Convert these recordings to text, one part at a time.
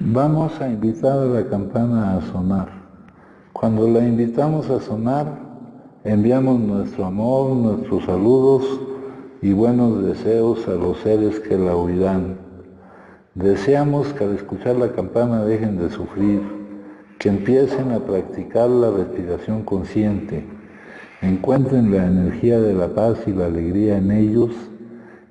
Vamos a invitar a la campana a sonar. Cuando la invitamos a sonar, enviamos nuestro amor, nuestros saludos y buenos deseos a los seres que la oirán. Deseamos que al escuchar la campana dejen de sufrir, que empiecen a practicar la respiración consciente, encuentren la energía de la paz y la alegría en ellos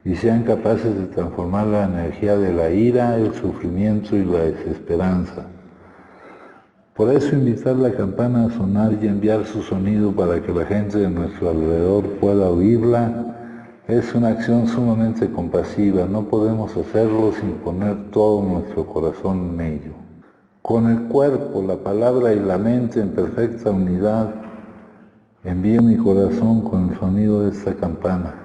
y sean capaces de transformar la energía de la ira, el sufrimiento y la desesperanza. Por eso invitar la campana a sonar y enviar su sonido para que la gente de nuestro alrededor pueda oírla es una acción sumamente compasiva. No podemos hacerlo sin poner todo nuestro corazón en ello. Con el cuerpo, la palabra y la mente en perfecta unidad, envío mi corazón con el sonido de esta campana.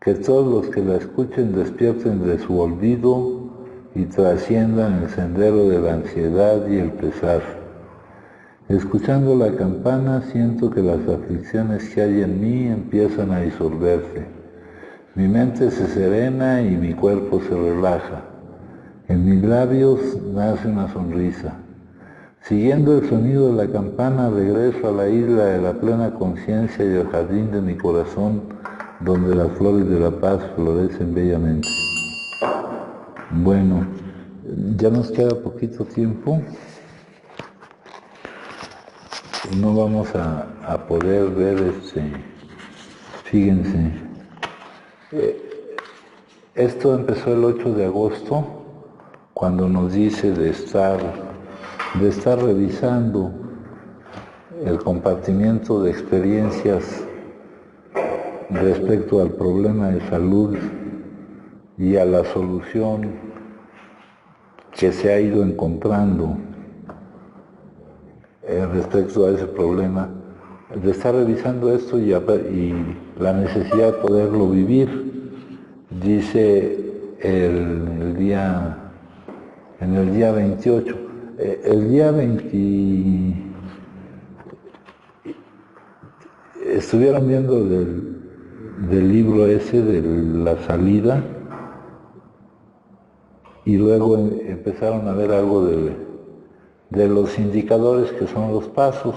Que todos los que la escuchen despierten de su olvido y trasciendan el sendero de la ansiedad y el pesar. Escuchando la campana siento que las aflicciones que hay en mí empiezan a disolverse. Mi mente se serena y mi cuerpo se relaja. En mis labios nace una sonrisa. Siguiendo el sonido de la campana regreso a la isla de la plena conciencia y al jardín de mi corazón, donde las flores de la paz florecen bellamente. Bueno, ya nos queda poquito tiempo. No vamos a poder ver fíjense, esto empezó el 8 de agosto, cuando nos dice de estar revisando el compartimiento de experiencias respecto al problema de salud y a la solución que se ha ido encontrando respecto a ese problema, de estar revisando esto y la necesidad de poderlo vivir. Dice en el día 28, el día 20, estuvieron viendo del libro ese de la salida y luego empezaron a ver algo de los indicadores que son los pasos,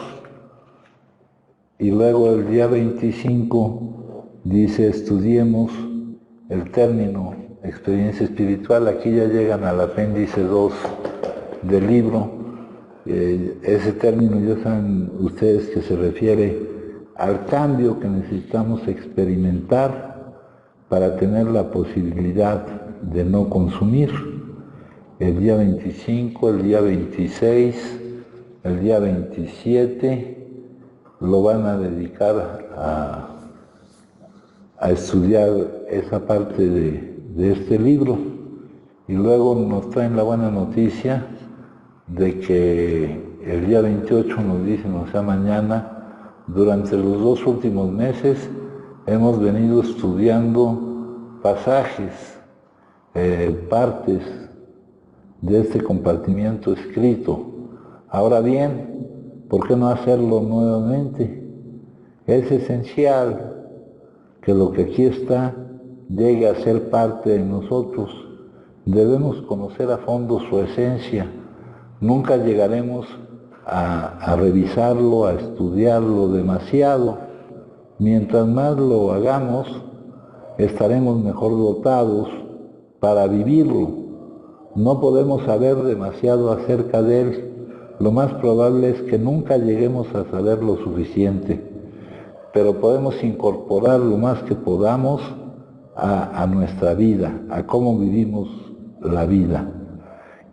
y luego el día 25 dice estudiemos el término experiencia espiritual. Aquí ya llegan al apéndice 2 del libro. Ese término ya saben ustedes que se refiere al cambio que necesitamos experimentar para tener la posibilidad de no consumir. El día 25, el día 26, el día 27 lo van a dedicar a estudiar esa parte de este libro, y luego nos traen la buena noticia de que el día 28 nos dicen, o sea mañana, durante los 2 últimos meses hemos venido estudiando pasajes, partes de este compartimiento escrito. Ahora bien, ¿por qué no hacerlo nuevamente? Es esencial que lo que aquí está llegue a ser parte de nosotros. Debemos conocer a fondo su esencia. Nunca llegaremos a revisarlo, a estudiarlo demasiado. Mientras más lo hagamos, estaremos mejor dotados para vivirlo. No podemos saber demasiado acerca de él. Lo más probable es que nunca lleguemos a saber lo suficiente, pero podemos incorporar lo más que podamos a nuestra vida, a cómo vivimos la vida.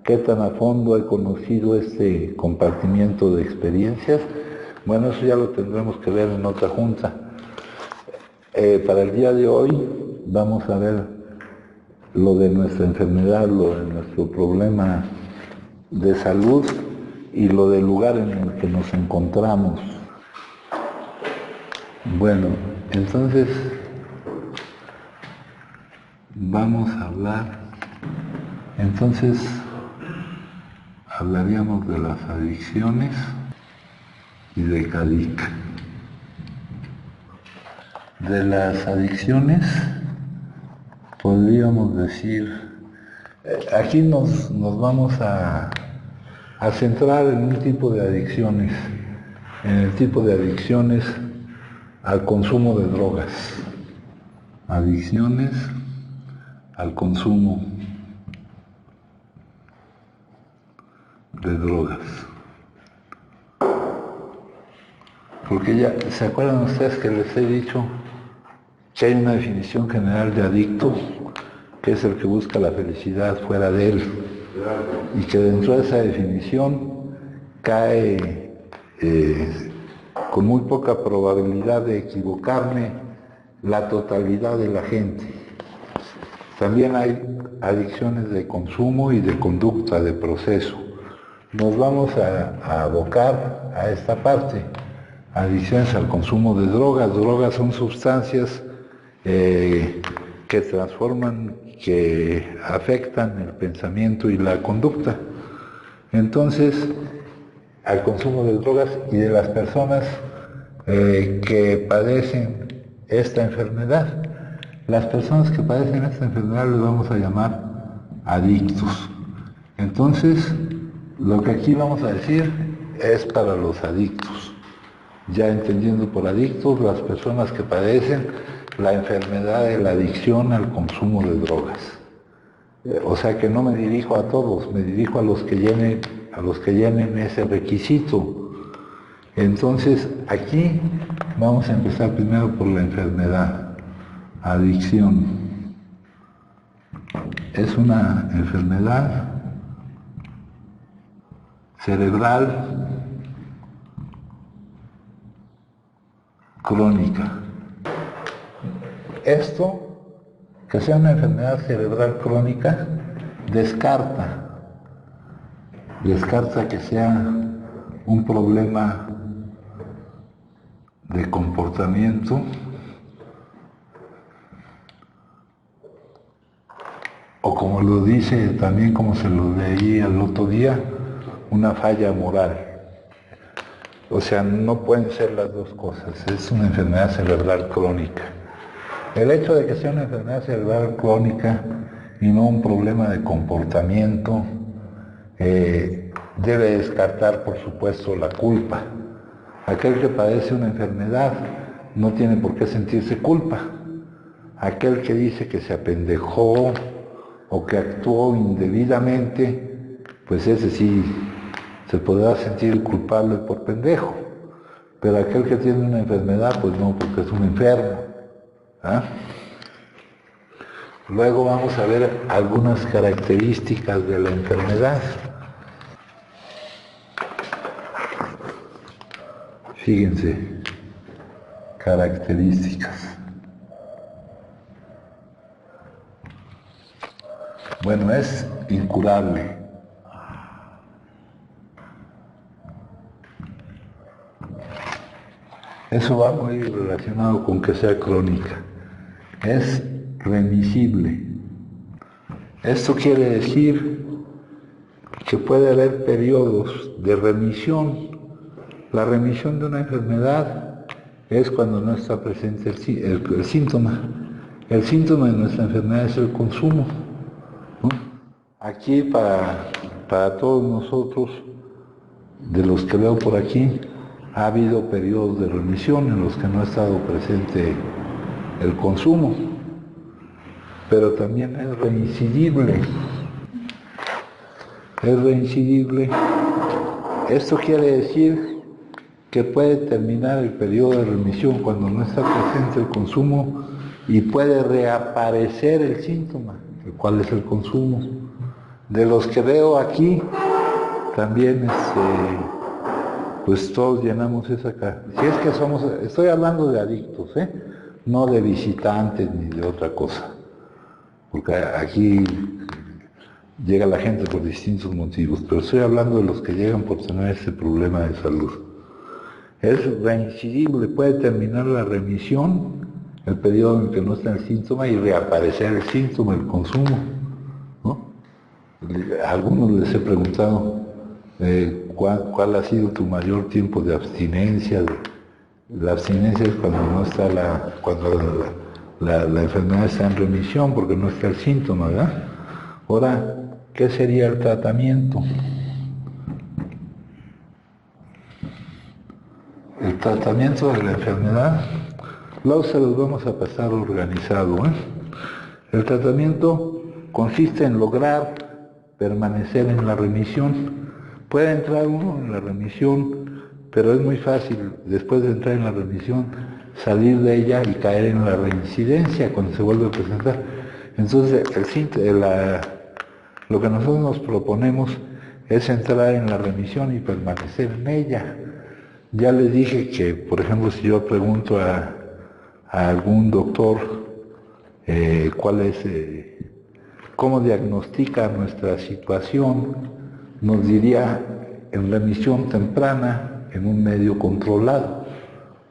¿Qué tan a fondo he conocido este compartimiento de experiencias? Bueno, eso ya lo tendremos que ver en otra junta. Para el día de hoy vamos a ver lo de nuestra enfermedad, lo de nuestro problema de salud y lo del lugar en el que nos encontramos. Bueno, entonces vamos a hablaríamos de las adicciones y de Kadik. De las adicciones podríamos decir Aquí nos vamos a centrar en un tipo de adicciones, en el tipo de adicciones al consumo de drogas. Adicciones al consumo de drogas. Porque ya, ¿se acuerdan ustedes que les he dicho que hay una definición general de adicto, que es el que busca la felicidad fuera de él? Y que dentro de esa definición cae con muy poca probabilidad de equivocarme la totalidad de la gente. También hay adicciones de consumo y de conducta, de proceso. Nos vamos a abocar a esta parte. Adicciones al consumo de drogas. Drogas son sustancias que transforman, que afectan el pensamiento y la conducta. Entonces, al consumo de drogas y de las personas que padecen esta enfermedad. Las personas que padecen esta enfermedad les vamos a llamar adictos. Entonces, lo que aquí vamos a decir es para los adictos. Ya entendiendo por adictos las personas que padecen la enfermedad de la adicción al consumo de drogas. O sea que no me dirijo a todos, me dirijo a los que llenen ese requisito. Entonces, aquí vamos a empezar primero por la enfermedad. Adicción. Es una enfermedad cerebral crónica. Esto, que sea una enfermedad cerebral crónica, descarta que sea un problema de comportamiento o, como lo dice también, como se lo leí el otro día, una falla moral. O sea, no pueden ser las dos cosas, es una enfermedad cerebral crónica. El hecho de que sea una enfermedad cerebral crónica y no un problema de comportamiento debe descartar, por supuesto, la culpa. Aquel que padece una enfermedad no tiene por qué sentirse culpa. Aquel que dice que se apendejó o que actuó indebidamente, pues ese sí se podrá sentir culpable por pendejo. Pero aquel que tiene una enfermedad, pues no, porque es un enfermo. ¿Ah? Luego vamos a ver algunas características de la enfermedad. Fíjense, características. Bueno, es incurable. Eso va muy relacionado con que sea crónica. Es remisible. Esto quiere decir que puede haber periodos de remisión. La remisión de una enfermedad es cuando no está presente el síntoma. El síntoma de nuestra enfermedad es el consumo, ¿no? Aquí para todos nosotros, de los que veo por aquí, ha habido periodos de remisión en los que no ha estado presente el consumo, pero también es reincidible. Es reincidible. Esto quiere decir que puede terminar el periodo de remisión cuando no está presente el consumo y puede reaparecer el síntoma, el cual es el consumo. De los que veo aquí, también pues todos llenamos esa cara. Si es que estoy hablando de adictos, no de visitantes ni de otra cosa, porque aquí llega la gente por distintos motivos, pero estoy hablando de los que llegan por tener este problema de salud. Es reincidible, puede terminar la remisión, el periodo en que no está el síntoma, y reaparecer el síntoma, el consumo, ¿no? A algunos les he preguntado cuál ha sido tu mayor tiempo de abstinencia. La abstinencia es cuando no está la enfermedad está en remisión, porque no está el síntoma, ¿verdad? Ahora, ¿qué sería el tratamiento? El tratamiento de la enfermedad, luego se los vamos a pasar organizado. El tratamiento consiste en lograr permanecer en la remisión. Puede entrar uno en la remisión, pero es muy fácil, después de entrar en la remisión, salir de ella y caer en la reincidencia cuando se vuelve a presentar. Entonces, lo que nosotros nos proponemos es entrar en la remisión y permanecer en ella. Ya les dije que, por ejemplo, si yo pregunto a algún doctor cómo diagnostica nuestra situación, nos diría en remisión temprana, en un medio controlado.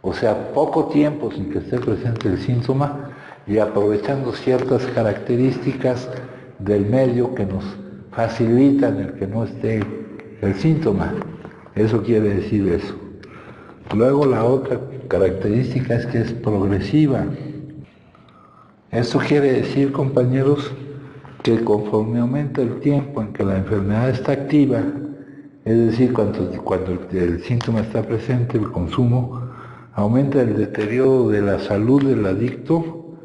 O sea, poco tiempo sin que esté presente el síntoma y aprovechando ciertas características del medio que nos facilitan el que no esté el síntoma. Eso quiere decir eso. Luego la otra característica es que es progresiva. Esto quiere decir, compañeros, que conforme aumenta el tiempo en que la enfermedad está activa, es decir, cuando el síntoma está presente, el consumo, aumenta el deterioro de la salud del adicto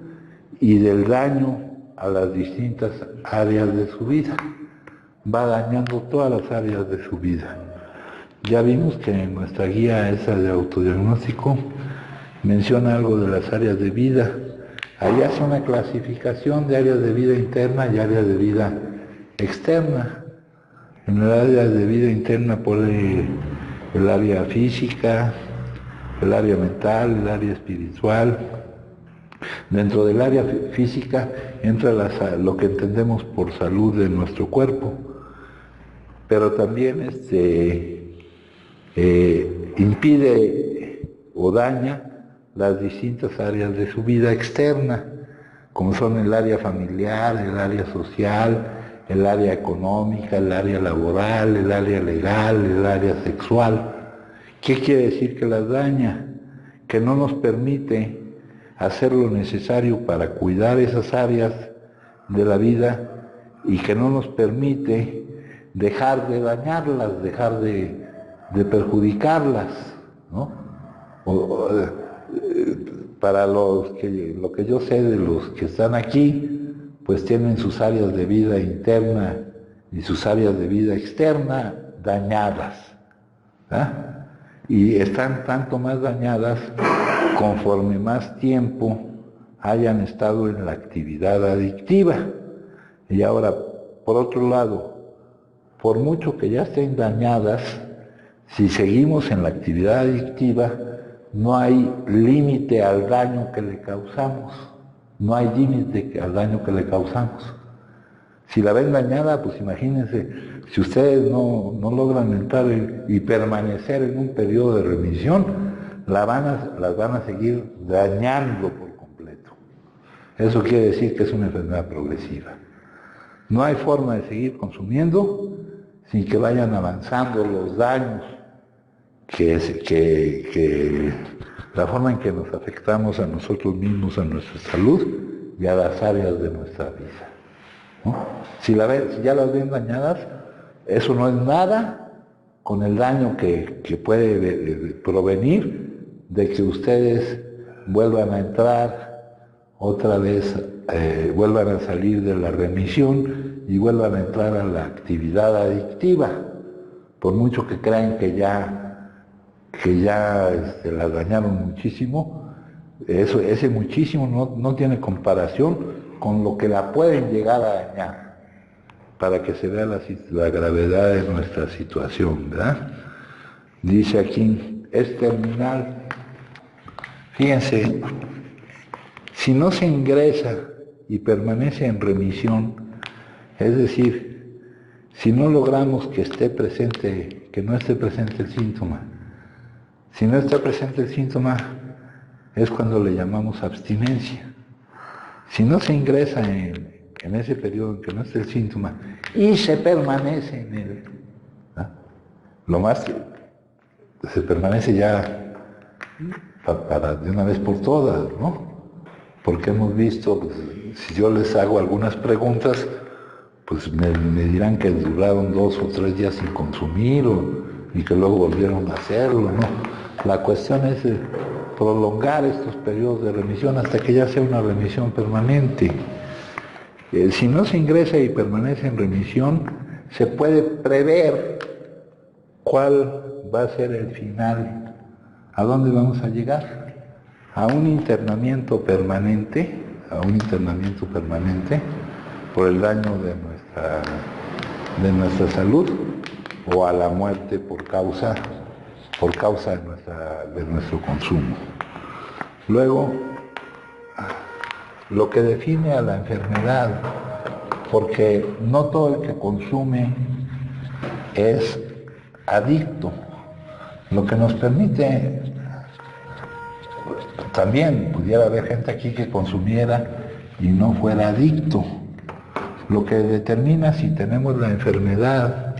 y del daño a las distintas áreas de su vida. Va dañando todas las áreas de su vida. Ya vimos que en nuestra guía esa de autodiagnóstico menciona algo de las áreas de vida. Ahí hace una clasificación de áreas de vida interna y áreas de vida externa. En el área de vida interna pone el área física, el área mental, el área espiritual. Dentro del área física entra lo que entendemos por salud de nuestro cuerpo, pero también impide o daña las distintas áreas de su vida externa, como son el área familiar, el área social, el área económica, el área laboral, el área legal, el área sexual. ¿Qué quiere decir que las daña? Que no nos permite hacer lo necesario para cuidar esas áreas de la vida y que no nos permite dejar de dañarlas, dejar de perjudicarlas, ¿no? Para lo que yo sé de los que están aquí, pues tienen sus áreas de vida interna y sus áreas de vida externa dañadas, ¿ah? Y están tanto más dañadas conforme más tiempo hayan estado en la actividad adictiva. Y ahora, por otro lado, por mucho que ya estén dañadas, si seguimos en la actividad adictiva, no hay límite al daño que le causamos. No hay límite al daño que le causamos. Si la ven dañada, pues imagínense, si ustedes no logran entrar y permanecer en un periodo de remisión, las van a seguir dañando por completo. Eso quiere decir que es una enfermedad progresiva. No hay forma de seguir consumiendo sin que vayan avanzando los daños, la forma en que nos afectamos a nosotros mismos, a nuestra salud y a las áreas de nuestra vida, ¿no? Si ya las ven dañadas, eso no es nada con el daño que puede provenir de que ustedes vuelvan a entrar otra vez, vuelvan a salir de la remisión y vuelvan a entrar a la actividad adictiva, por mucho que crean que ya las dañaron muchísimo. Ese muchísimo no tiene comparación con lo que la pueden llegar a dañar, para que se vea la gravedad de nuestra situación, ¿verdad? Dice aquí, es terminal. Fíjense, si no se ingresa y permanece en remisión, es decir, si no logramos que no esté presente el síntoma, si no está presente el síntoma, es cuando le llamamos abstinencia. Si no se ingresa en ese periodo en que no está el síntoma y se permanece en él, ¿no? Lo más se permanece ya para de una vez por todas, ¿no? Porque hemos visto, pues, si yo les hago algunas preguntas, pues me dirán que duraron 2 o 3 días sin consumir y que luego volvieron a hacerlo, ¿no? La cuestión es prolongar estos periodos de remisión hasta que ya sea una remisión permanente. Si no se ingresa y permanece en remisión, se puede prever cuál va a ser el final, a dónde vamos a llegar, a un internamiento permanente, por el daño de nuestra salud, o a la muerte por causa de nuestro consumo. Luego, lo que define a la enfermedad, porque no todo el que consume es adicto. Lo que nos permite, también pudiera haber gente aquí que consumiera y no fuera adicto. Lo que determina si tenemos la enfermedad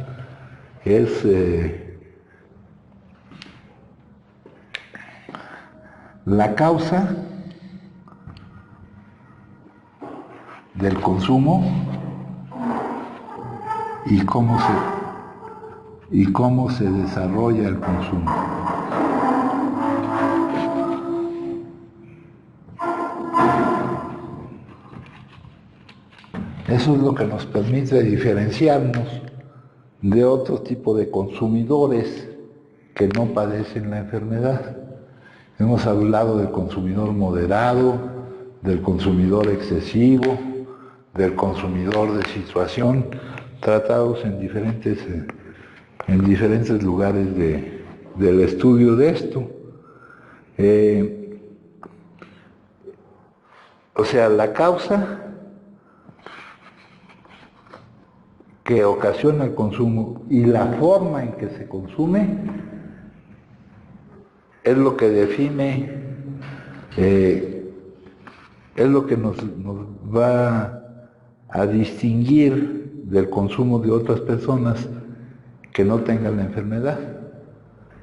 es la causa del consumo y cómo se desarrolla el consumo. Eso es lo que nos permite diferenciarnos de otro tipo de consumidores que no padecen la enfermedad. Hemos hablado del consumidor moderado, del consumidor excesivo, del consumidor de situación, tratados en diferentes lugares del estudio de esto. O sea, la causa que ocasiona el consumo y la forma en que se consume es lo que define, es lo que nos va a distinguir del consumo de otras personas que no tengan la enfermedad,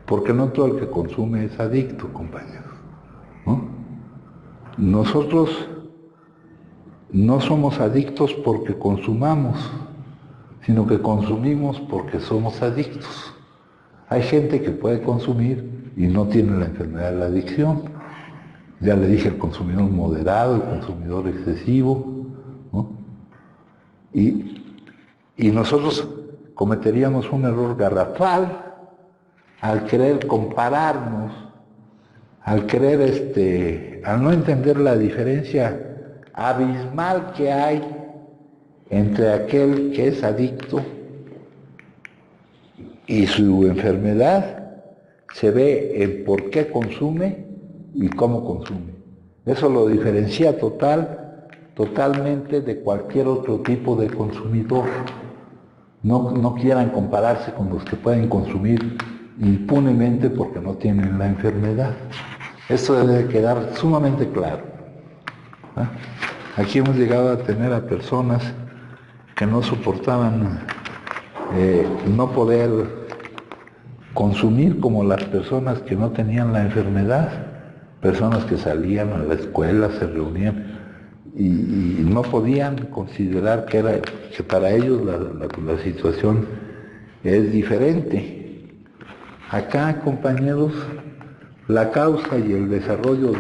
porque no todo el que consume es adicto, compañeros, ¿no? Nosotros no somos adictos porque consumamos, sino que consumimos porque somos adictos. Hay gente que puede consumir y no tiene la enfermedad de la adicción. Ya le dije, el consumidor moderado, el consumidor excesivo, ¿no? Y nosotros cometeríamos un error garrafal al querer compararnos, al no entender la diferencia abismal que hay entre aquel que es adicto y su enfermedad. Se ve en por qué consume y cómo consume. Eso lo diferencia totalmente de cualquier otro tipo de consumidor. No quieran compararse con los que pueden consumir impunemente porque no tienen la enfermedad. Esto debe quedar sumamente claro. Aquí hemos llegado a tener a personas que no soportaban no poder consumir como las personas que no tenían la enfermedad, personas que salían a la escuela, se reunían y no podían considerar que para ellos la situación es diferente. Acá, compañeros, la causa y el desarrollo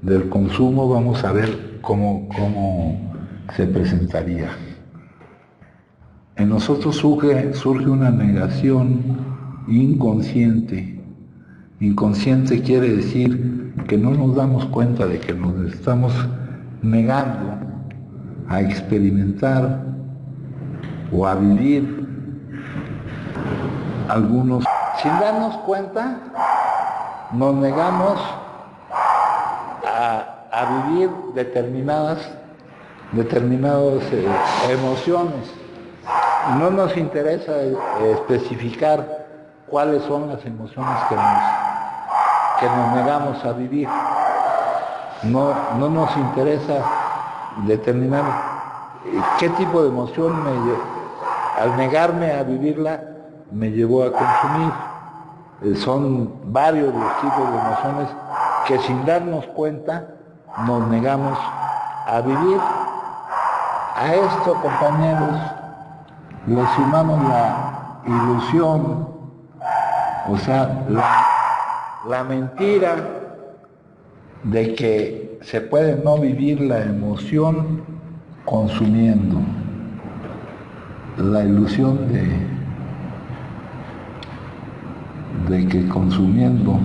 del consumo, vamos a ver cómo se presentaría. En nosotros surge una negación inconsciente. Inconsciente quiere decir que no nos damos cuenta de que nos estamos negando a experimentar o a vivir algunos. Sin darnos cuenta, nos negamos a vivir determinadas emociones. No nos interesa especificar cuáles son las emociones que nos negamos a vivir. No nos interesa determinar qué tipo de emoción al negarme a vivirla me llevó a consumir. Son varios los tipos de emociones que sin darnos cuenta nos negamos a vivir. A esto, compañeros, le sumamos la ilusión, o sea, la mentira de que se puede no vivir la emoción consumiendo. La ilusión de que consumiendo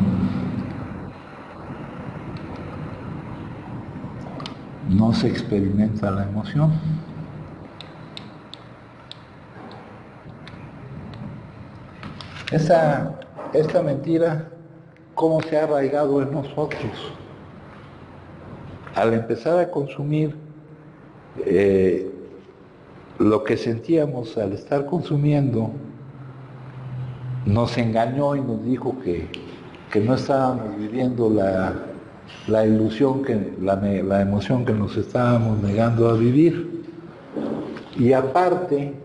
no se experimenta la emoción. Esta mentira, ¿cómo se ha arraigado en nosotros? Al empezar a consumir, lo que sentíamos al estar consumiendo nos engañó y nos dijo que no estábamos viviendo la ilusión, la emoción que nos estábamos negando a vivir. Y aparte,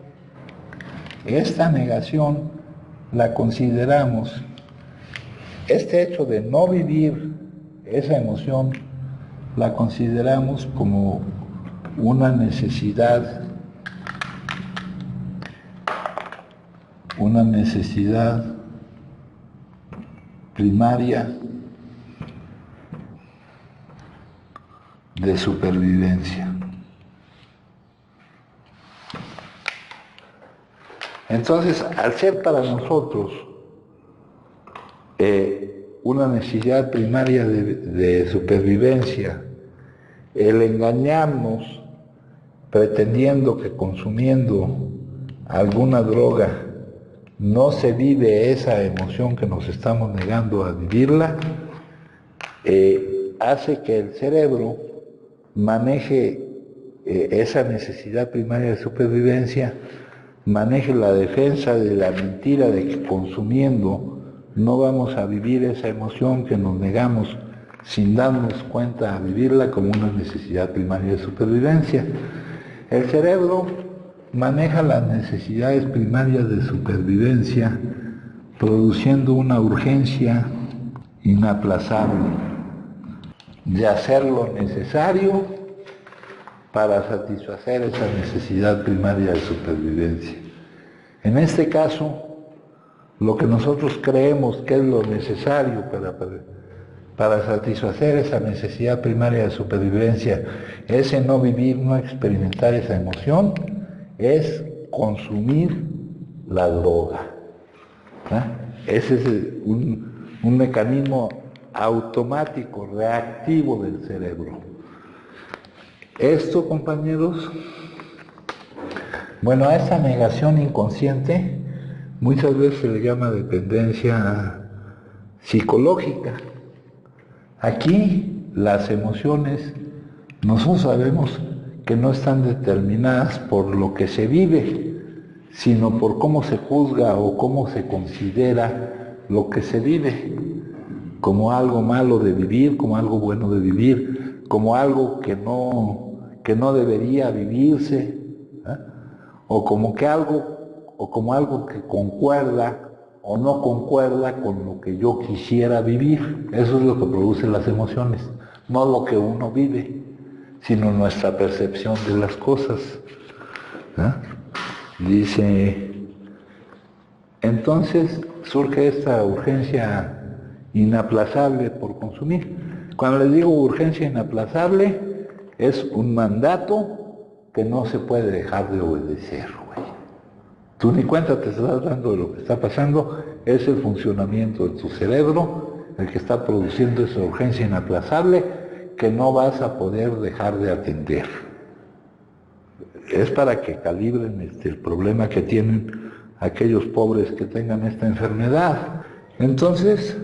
esta negación la consideramos, este hecho de no vivir esa emoción, la consideramos como una necesidad primaria de supervivencia. Entonces, al ser para nosotros una necesidad primaria de supervivencia, el engañarnos pretendiendo que consumiendo alguna droga no se vive esa emoción que nos estamos negando a vivirla, hace que el cerebro maneje esa necesidad primaria de supervivencia, maneje la defensa de la mentira de que consumiendo no vamos a vivir esa emoción que nos negamos sin darnos cuenta a vivirla como una necesidad primaria de supervivencia. El cerebro maneja las necesidades primarias de supervivencia produciendo una urgencia inaplazable de hacer lo necesario para satisfacer esa necesidad primaria de supervivencia. En este caso, lo que nosotros creemos que es lo necesario para satisfacer esa necesidad primaria de supervivencia, ese no vivir, no experimentar esa emoción, es consumir la droga. Ese es un mecanismo automático, reactivo del cerebro. Esto, compañeros, bueno, a esa negación inconsciente muchas veces se le llama dependencia psicológica. Aquí las emociones, nosotros sabemos que no están determinadas por lo que se vive, sino por cómo se juzga o cómo se considera lo que se vive, como algo malo de vivir, como algo bueno de vivir, como algo que no debería vivirse, o como algo que concuerda o no concuerda con lo que yo quisiera vivir. Eso es lo que produce las emociones, no lo que uno vive, sino nuestra percepción de las cosas. Dice, entonces surge esta urgencia inaplazable por consumir. Cuando les digo urgencia inaplazable, es un mandato que no se puede dejar de obedecer, güey. Tú ni cuenta te estás dando de lo que está pasando, es el funcionamiento de tu cerebro el que está produciendo esa urgencia inaplazable que no vas a poder dejar de atender. Es para que calibren el problema que tienen aquellos pobres que tengan esta enfermedad. Entonces,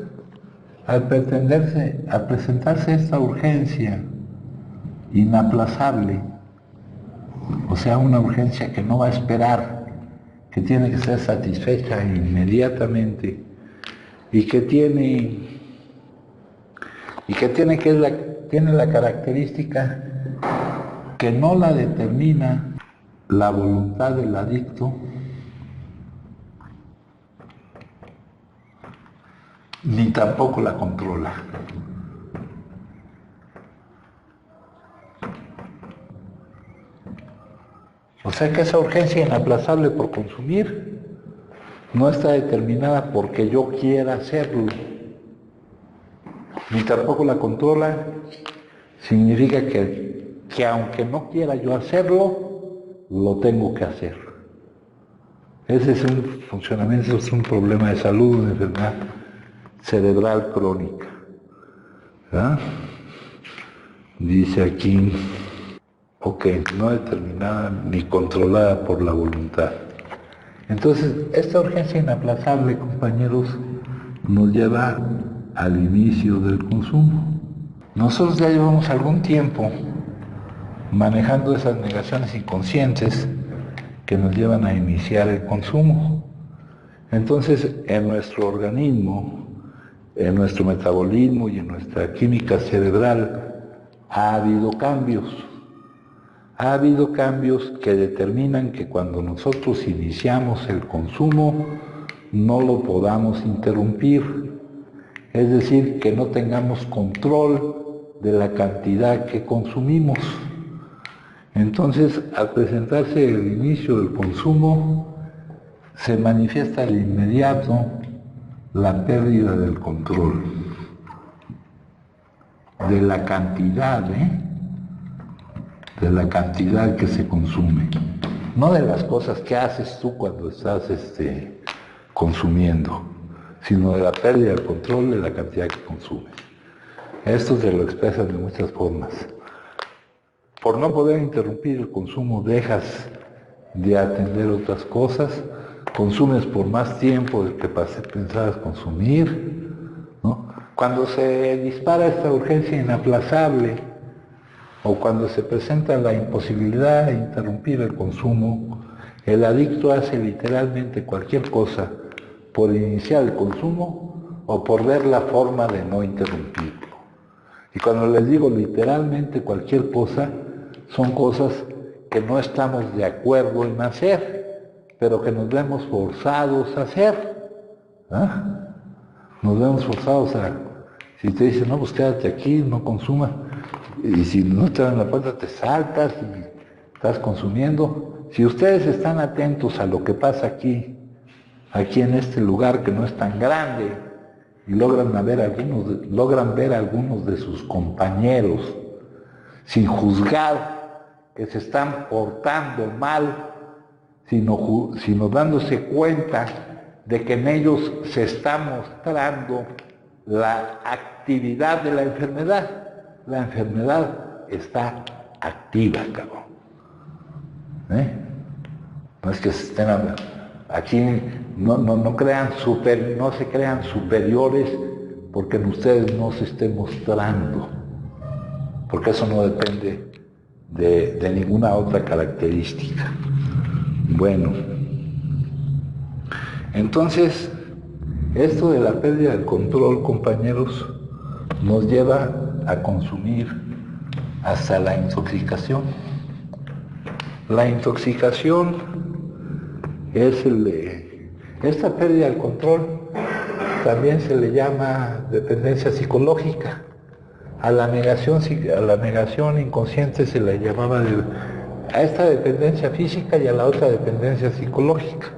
al presentarse esta urgencia inaplazable, o sea, una urgencia que no va a esperar, que tiene que ser satisfecha inmediatamente y que tiene la característica que no la determina la voluntad del adicto ni tampoco la controla. sea que esa urgencia inaplazable por consumir no está determinada porque yo quiera hacerlo, ni tampoco la controla. Significa que aunque no quiera yo hacerlo, lo tengo que hacer. Ese es un funcionamiento, es un problema de salud, una enfermedad cerebral crónica. ¿Ah? Dice aquí, ok, no determinada ni controlada por la voluntad. Entonces, esta urgencia inaplazable, compañeros, nos lleva al inicio del consumo. Nosotros ya llevamos algún tiempo manejando esas negaciones inconscientes que nos llevan a iniciar el consumo. Entonces, en nuestro organismo, en nuestro metabolismo y en nuestra química cerebral ha habido cambios. Ha habido cambios que determinan que cuando nosotros iniciamos el consumo no lo podamos interrumpir. Es decir, que no tengamos control de la cantidad que consumimos. Entonces, al presentarse el inicio del consumo, se manifiesta de inmediato la pérdida del control, de la cantidad, de la cantidad que se consume, no de las cosas que haces tú cuando estás consumiendo, sino de la pérdida del control de la cantidad que consumes. Esto se lo expresan de muchas formas. Por no poder interrumpir el consumo, dejas de atender otras cosas, consumes por más tiempo del que pensabas consumir, ¿no? Cuando se dispara esta urgencia inaplazable, o cuando se presenta la imposibilidad de interrumpir el consumo, el adicto hace literalmente cualquier cosa por iniciar el consumo o por ver la forma de no interrumpirlo. Y cuando les digo literalmente cualquier cosa, son cosas que no estamos de acuerdo en hacer, pero que nos vemos forzados a hacer. ¿Ah? Nos vemos forzados a... Si te dicen, no, pues quédate aquí, no consumas. Y si no te dan la puerta, te saltas y estás consumiendo. Si ustedes están atentos a lo que pasa aquí en este lugar que no es tan grande, y logran ver algunos de sus compañeros sin juzgar que se están portando mal, sino dándose cuenta de que en ellos se está mostrando la actividad de la enfermedad. La enfermedad está activa, cabrón. No es que se estén hablando. Aquí no se crean superiores porque en ustedes no se esté mostrando, porque eso no depende de ninguna otra característica. Bueno, entonces, esto de la pérdida del control, compañeros, nos lleva a consumir hasta la intoxicación. La intoxicación es esta pérdida del control también se le llama dependencia psicológica. A la negación inconsciente se le llamaba a esta dependencia física y a la otra dependencia psicológica.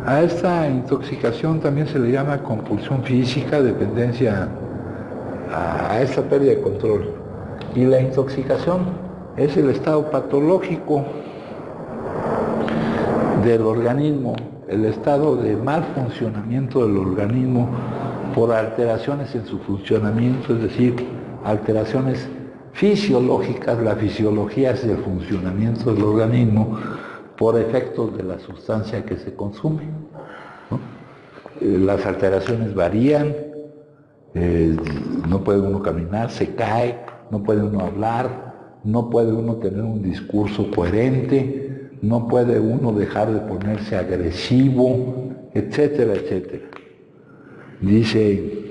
A esta intoxicación también se le llama compulsión física, dependencia a esta pérdida de control. Y la intoxicación es el estado patológico del organismo, el estado de mal funcionamiento del organismo por alteraciones en su funcionamiento, es decir, alteraciones fisiológicas. La fisiología es el funcionamiento del organismo por efectos de la sustancia que se consume, ¿no? Las alteraciones varían, no puede uno caminar, se cae, no puede uno hablar, no puede uno tener un discurso coherente, no puede uno dejar de ponerse agresivo, etcétera, etcétera. Dice,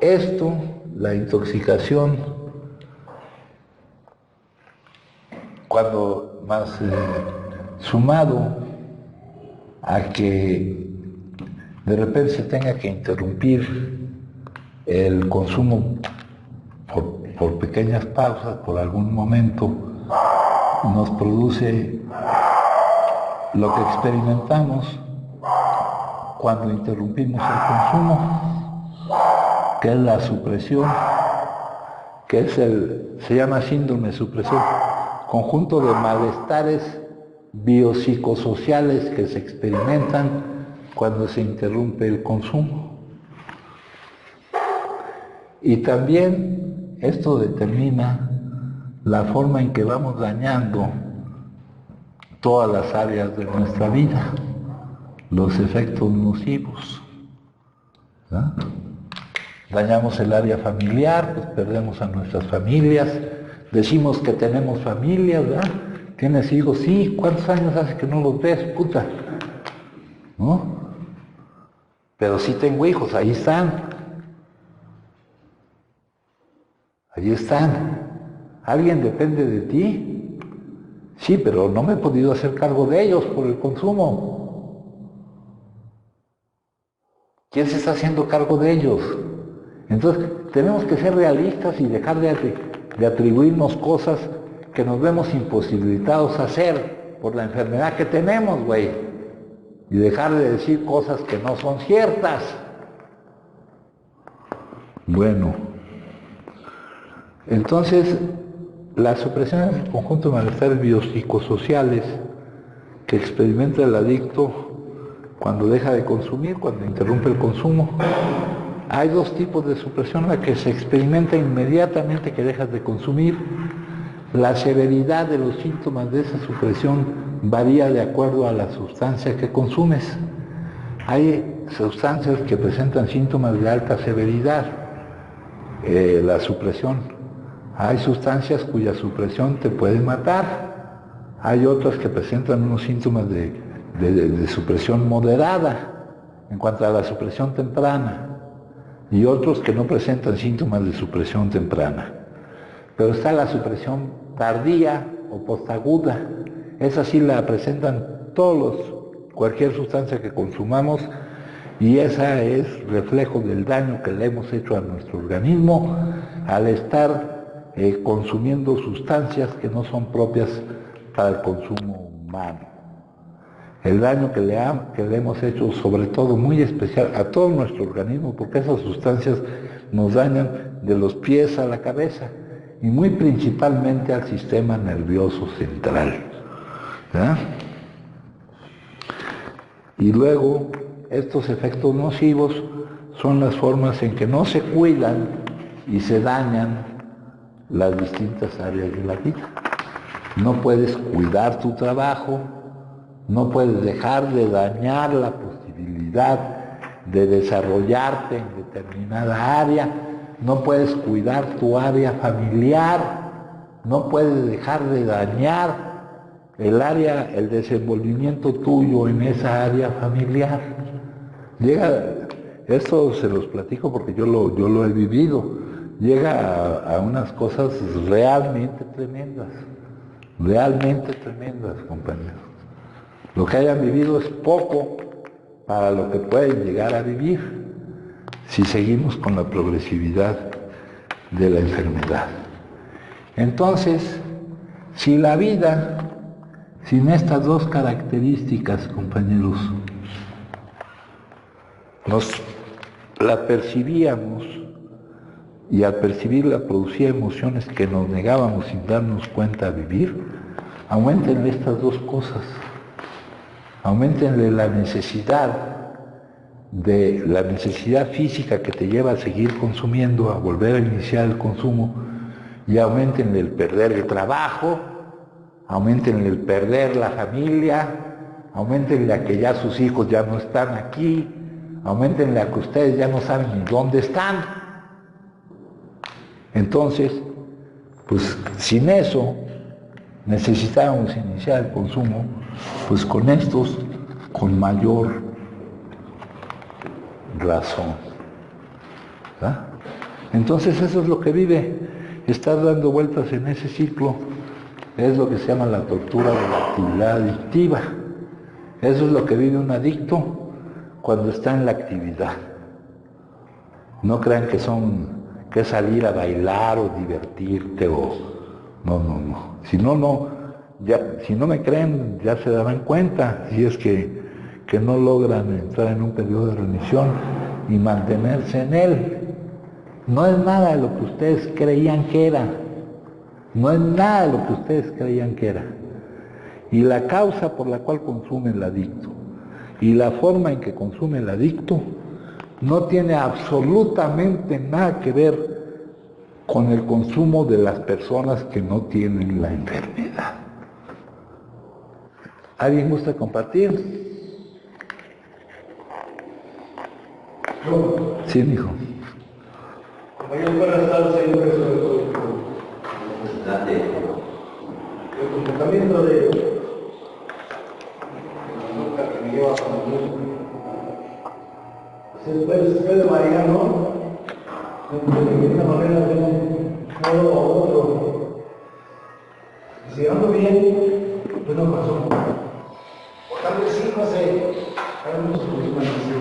esto, la intoxicación, cuando más sumado a que de repente se tenga que interrumpir el consumo por pequeñas pausas, por algún momento, nos produce lo que experimentamos cuando interrumpimos el consumo, que es la supresión, que se llama síndrome supresor, conjunto de malestares biopsicosociales que se experimentan cuando se interrumpe el consumo. Y también esto determina la forma en que vamos dañando todas las áreas de nuestra vida, los efectos nocivos, ¿no? Dañamos el área familiar, pues perdemos a nuestras familias, decimos que tenemos familias, ¿verdad? ¿Tienes hijos? Sí. ¿Cuántos años hace que no los ves, puta? ¿No? Pero sí tengo hijos, ahí están. Ahí están. ¿Alguien depende de ti? Sí, pero no me he podido hacer cargo de ellos por el consumo. ¿Quién se está haciendo cargo de ellos? Entonces, tenemos que ser realistas y dejar de atribuirnos cosas que nos vemos imposibilitados a hacer por la enfermedad que tenemos, güey. Y dejar de decir cosas que no son ciertas. Bueno, entonces, la supresión es el conjunto de malestares biopsicosociales que experimenta el adicto cuando deja de consumir, cuando interrumpe el consumo. Hay dos tipos de supresión, la que se experimenta inmediatamente que dejas de consumir. La severidad de los síntomas de esa supresión varía de acuerdo a la sustancia que consumes. Hay sustancias que presentan síntomas de alta severidad, la supresión. Hay sustancias cuya supresión te puede matar. Hay otras que presentan unos síntomas de supresión moderada en cuanto a la supresión temprana, y otros que no presentan síntomas de supresión temprana. Pero está la supresión tardía o postaguda. Esa sí la presentan cualquier sustancia que consumamos, y esa es reflejo del daño que le hemos hecho a nuestro organismo al estar consumiendo sustancias que no son propias para el consumo humano. El daño que le hemos hecho, sobre todo muy especial, a todo nuestro organismo, porque esas sustancias nos dañan de los pies a la cabeza, y muy principalmente al sistema nervioso central, ¿verdad? Y luego, estos efectos nocivos son las formas en que no se cuidan y se dañan las distintas áreas de la vida. No puedes cuidar tu trabajo, no puedes dejar de dañar la posibilidad de desarrollarte en determinada área, no puedes cuidar tu área familiar, no puedes dejar de dañar el desenvolvimiento tuyo en esa área familiar. Esto se los platico porque yo lo he vivido, llega a unas cosas realmente tremendas, compañeros. Lo que hayan vivido es poco para lo que pueden llegar a vivir si seguimos con la progresividad de la enfermedad. Entonces, si la vida, sin estas dos características, compañeros, la percibíamos, y al percibirla producía emociones que nos negábamos sin darnos cuenta a vivir, aumentenle estas dos cosas. Aumentenle la necesidad física que te lleva a seguir consumiendo, a volver a iniciar el consumo, y aumentenle el perder el trabajo, aumentenle el perder la familia, aumentenle a que ya sus hijos ya no están aquí, aumentenle a que ustedes ya no saben ni dónde están. Entonces, pues sin eso necesitábamos iniciar el consumo, pues con estos, con mayor razón, ¿verdad? Entonces eso es lo que vive, estar dando vueltas en ese ciclo, es lo que se llama la tortura de la actividad adictiva. Eso es lo que vive un adicto cuando está en la actividad. No crean que que salir a bailar o divertirte o... No. Si no, si no me creen, ya se darán cuenta, si es que no logran entrar en un periodo de remisión y mantenerse en él. No es nada de lo que ustedes creían que era. No es nada de lo que ustedes creían que era. Y la causa por la cual consume el adicto y la forma en que consume el adicto no tiene absolutamente nada que ver con el consumo de las personas que no tienen la enfermedad. ¿Alguien gusta compartir? Sí, mijo. Compañero, buenas tardes, soy un preso del Código. El comportamiento de la nota que me lleva para el mundo se puede variar, ¿no? De una manera de un modo a otro. Si ando bien, pues no pasó. O tal vez sí, no sé. Hay muchos problemas así.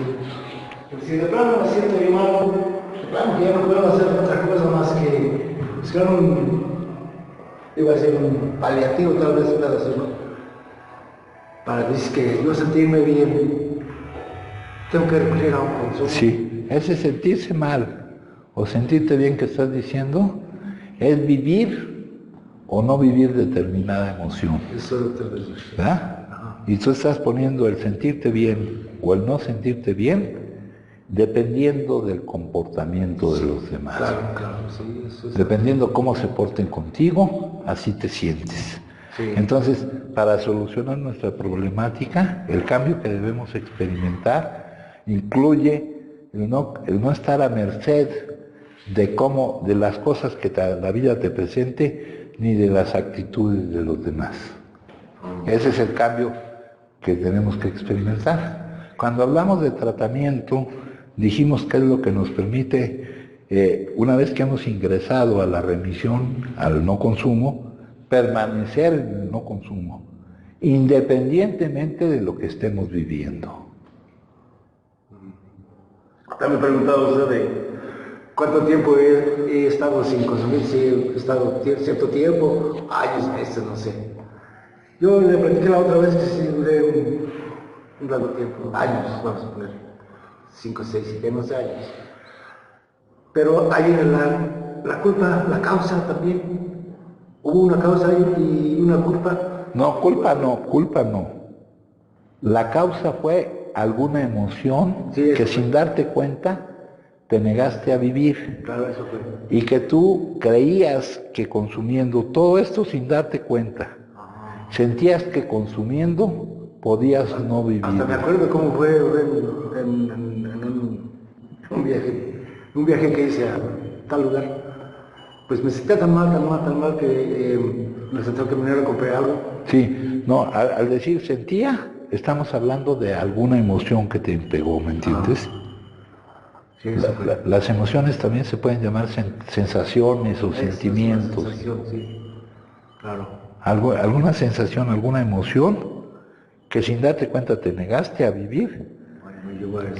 Pero si de plano me siento bien mal, claro que ya no puedo hacer otra cosa más que buscar iba a decir un paliativo, tal vez pueda hacerlo, para decir que yo sentirme bien, tengo que recurrir a un consumo. Sí, ese sentirse mal o sentirte bien que estás diciendo es vivir o no vivir determinada emoción. Eso es lo que te digo. ¿Verdad? Ajá. Y tú estás poniendo el sentirte bien o el no sentirte bien dependiendo del comportamiento de los demás. Claro, sí, eso es. Dependiendo cómo se porten contigo, así te sientes. Sí. Entonces, para solucionar nuestra problemática, el cambio que debemos experimentar incluye el no estar a merced de las cosas que la vida te presente, ni de las actitudes de los demás. Ese es el cambio que tenemos que experimentar. Cuando hablamos de tratamiento, dijimos que es lo que nos permite, una vez que hemos ingresado a la remisión, al no consumo, permanecer en el no consumo, independientemente de lo que estemos viviendo. También me preguntaba usted de cuánto tiempo he estado sin consumir, si he estado cierto tiempo, años, meses, no sé. Yo le platiqué la otra vez que sí duré un largo tiempo, años, vamos a poner, 5, 6, 7, no sé, años. Pero ahí viene la culpa, la causa también. Hubo una causa y una culpa. No, culpa no. La causa fue alguna emoción que sin darte cuenta te negaste a vivir. Claro, eso fue. Y que tú creías que consumiendo todo esto sin darte cuenta, sentías que consumiendo podías no vivir. Hasta me acuerdo cómo fue en un viaje que hice a tal lugar. Pues me sentía tan mal que me sentí que venir a comprar algo. Sí, no, al decir sentía, estamos hablando de alguna emoción que te pegó, ¿me entiendes? Sí, las emociones también se pueden llamar sensaciones o sentimientos. Sensación, sí. Claro. Alguna sensación, alguna emoción que sin darte cuenta te negaste a vivir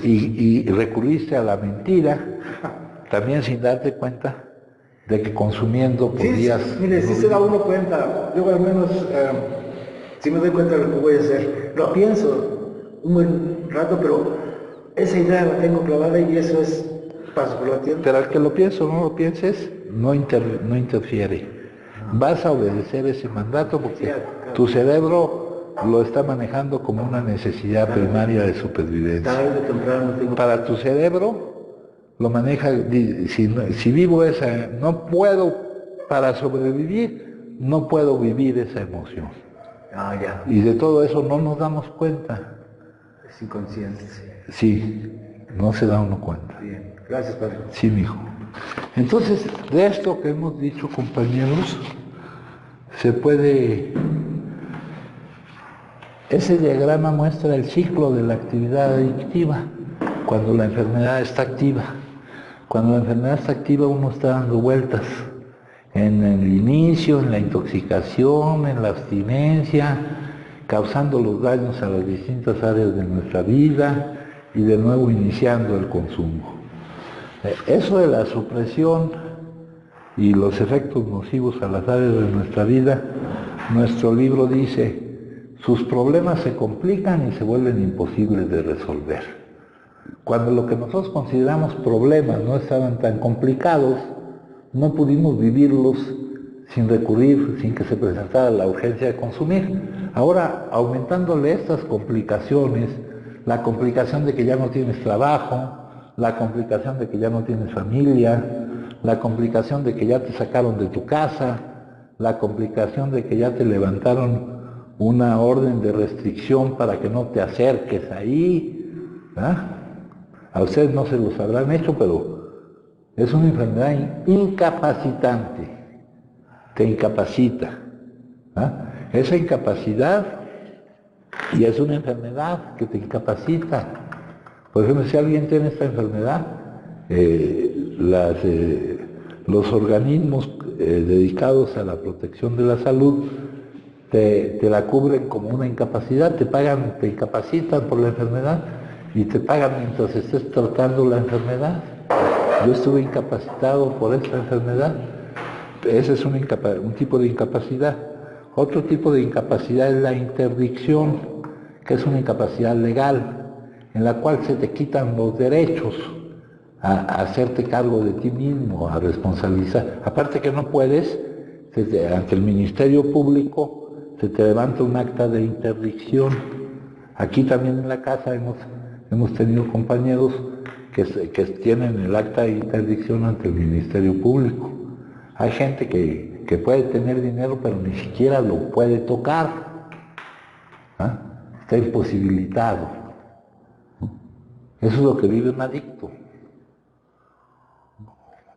y recurriste a la mentira, también sin darte cuenta de que consumiendo podías... Sí, mire, si se da uno cuenta, yo al menos, si me doy cuenta de lo que voy a hacer, lo pienso un buen rato, pero esa idea la tengo clavada y eso es paso por la tienda. Pero al que lo piense o no lo pienses, no interfiere. Vas a obedecer ese mandato porque tu cerebro lo está manejando como una necesidad primaria de supervivencia. Tarde o temprano tengo... Para tu cerebro lo maneja, si vivo esa, no puedo, para sobrevivir, no puedo vivir esa emoción. Ya. Y de todo eso no nos damos cuenta. Es inconsciente. Sí, no se da uno cuenta. Bien, gracias, padre. Sí, mijo. Entonces, de esto que hemos dicho, compañeros, se puede... Ese diagrama muestra el ciclo de la actividad adictiva, cuando la enfermedad está activa. Cuando la enfermedad está activa, uno está dando vueltas en el inicio, en la intoxicación, en la abstinencia, causando los daños a las distintas áreas de nuestra vida y de nuevo iniciando el consumo. Eso de la supresión y los efectos nocivos a las áreas de nuestra vida, nuestro libro dice, sus problemas se complican y se vuelven imposibles de resolver. Cuando lo que nosotros consideramos problemas no estaban tan complicados, no pudimos vivirlos sin recurrir, sin que se presentara la urgencia de consumir. Ahora, aumentándole estas complicaciones, la complicación de que ya no tienes trabajo, la complicación de que ya no tienes familia, la complicación de que ya te sacaron de tu casa, la complicación de que ya te levantaron una orden de restricción para que no te acerques ahí, ¿verdad? A ustedes no se los habrán hecho, pero es una enfermedad incapacitante, te incapacita, ¿verdad? Esa incapacidad, y es una enfermedad que te incapacita. Por ejemplo, si alguien tiene esta enfermedad, los organismos dedicados a la protección de la salud te la cubren como una incapacidad, te pagan, te incapacitan por la enfermedad y te pagan mientras estés tratando la enfermedad. Yo estuve incapacitado por esta enfermedad. Ese es un tipo de incapacidad. Otro tipo de incapacidad es la interdicción, que es una incapacidad legal, en la cual se te quitan los derechos a hacerte cargo de ti mismo, a responsabilizar. Aparte que no puedes, ante el Ministerio Público se te levanta un acta de interdicción. Aquí también en la casa hemos tenido compañeros que tienen el acta de interdicción ante el Ministerio Público. Hay gente que puede tener dinero, pero ni siquiera lo puede tocar. ¿Ah? Está imposibilitado. Eso es lo que vive un adicto.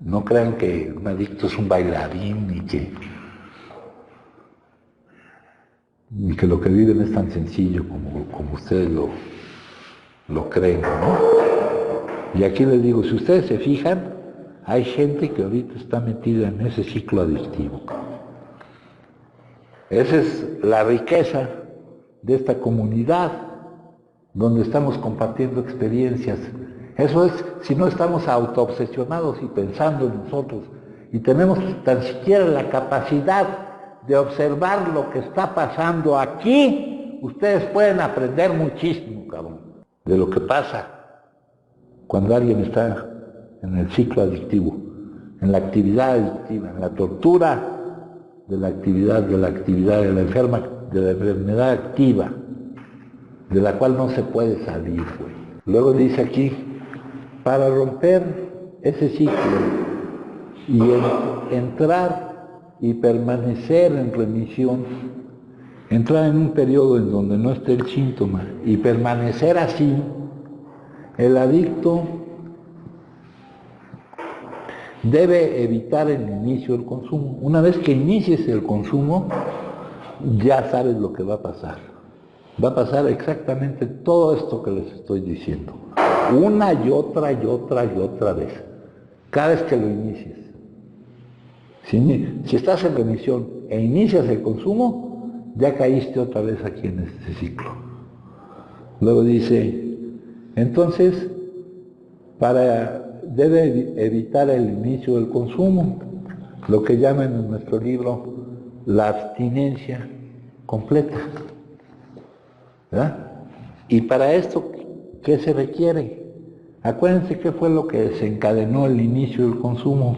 No crean que un adicto es un bailarín y que lo que viven es tan sencillo como ustedes lo creen, ¿no? Y aquí les digo, si ustedes se fijan, hay gente que ahorita está metida en ese ciclo adictivo. Esa es la riqueza de esta comunidad, donde estamos compartiendo experiencias. Eso es, si no estamos autoobsesionados y pensando en nosotros, y tenemos tan siquiera la capacidad de observar lo que está pasando aquí, ustedes pueden aprender muchísimo, cabrón, de lo que pasa cuando alguien está en el ciclo adictivo, en la actividad adictiva, en la tortura de la actividad de la enfermedad activa, de la cual no se puede salir, güey. Luego dice aquí, para romper ese ciclo y entrar y permanecer en remisión, entrar en un periodo en donde no esté el síntoma y permanecer así, el adicto debe evitar el inicio del consumo. Una vez que inicies el consumo, ya sabes lo que va a pasar. Va a pasar exactamente todo esto que les estoy diciendo. Una y otra y otra y otra vez. Cada vez que lo inicies. Si estás en remisión e inicias el consumo, ya caíste otra vez aquí en este ciclo. Luego dice, entonces, debe evitar el inicio del consumo, lo que llaman en nuestro libro la abstinencia completa. ¿Verdad? Y para esto, ¿qué se requiere? Acuérdense qué fue lo que desencadenó el inicio del consumo,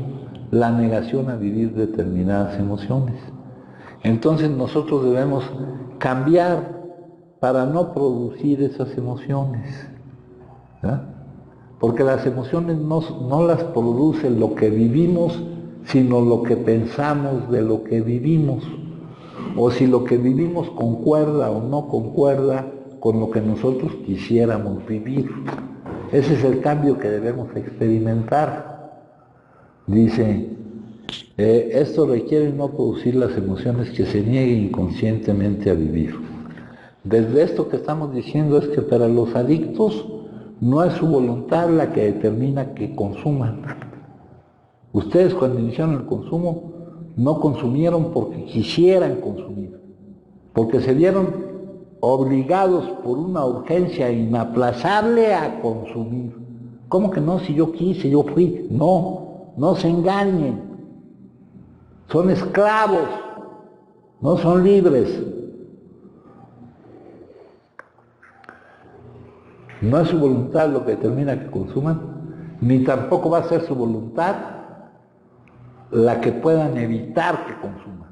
la negación a vivir determinadas emociones. Entonces nosotros debemos cambiar para no producir esas emociones. ¿Verdad? Porque las emociones no las produce lo que vivimos, sino lo que pensamos de lo que vivimos. O si lo que vivimos concuerda o no concuerda con lo que nosotros quisiéramos vivir. Ese es el cambio que debemos experimentar. Dice, esto requiere no producir las emociones que se nieguen inconscientemente a vivir. Desde esto que estamos diciendo es que para los adictos no es su voluntad la que determina que consuman. Ustedes cuando iniciaron el consumo no consumieron porque quisieran consumir, porque se vieron obligados por una urgencia inaplazable a consumir. ¿Cómo que no? Si yo quise, yo fui. No, no se engañen. Son esclavos, no son libres. No es su voluntad lo que determina que consuman, ni tampoco va a ser su voluntad la que puedan evitar que consuman.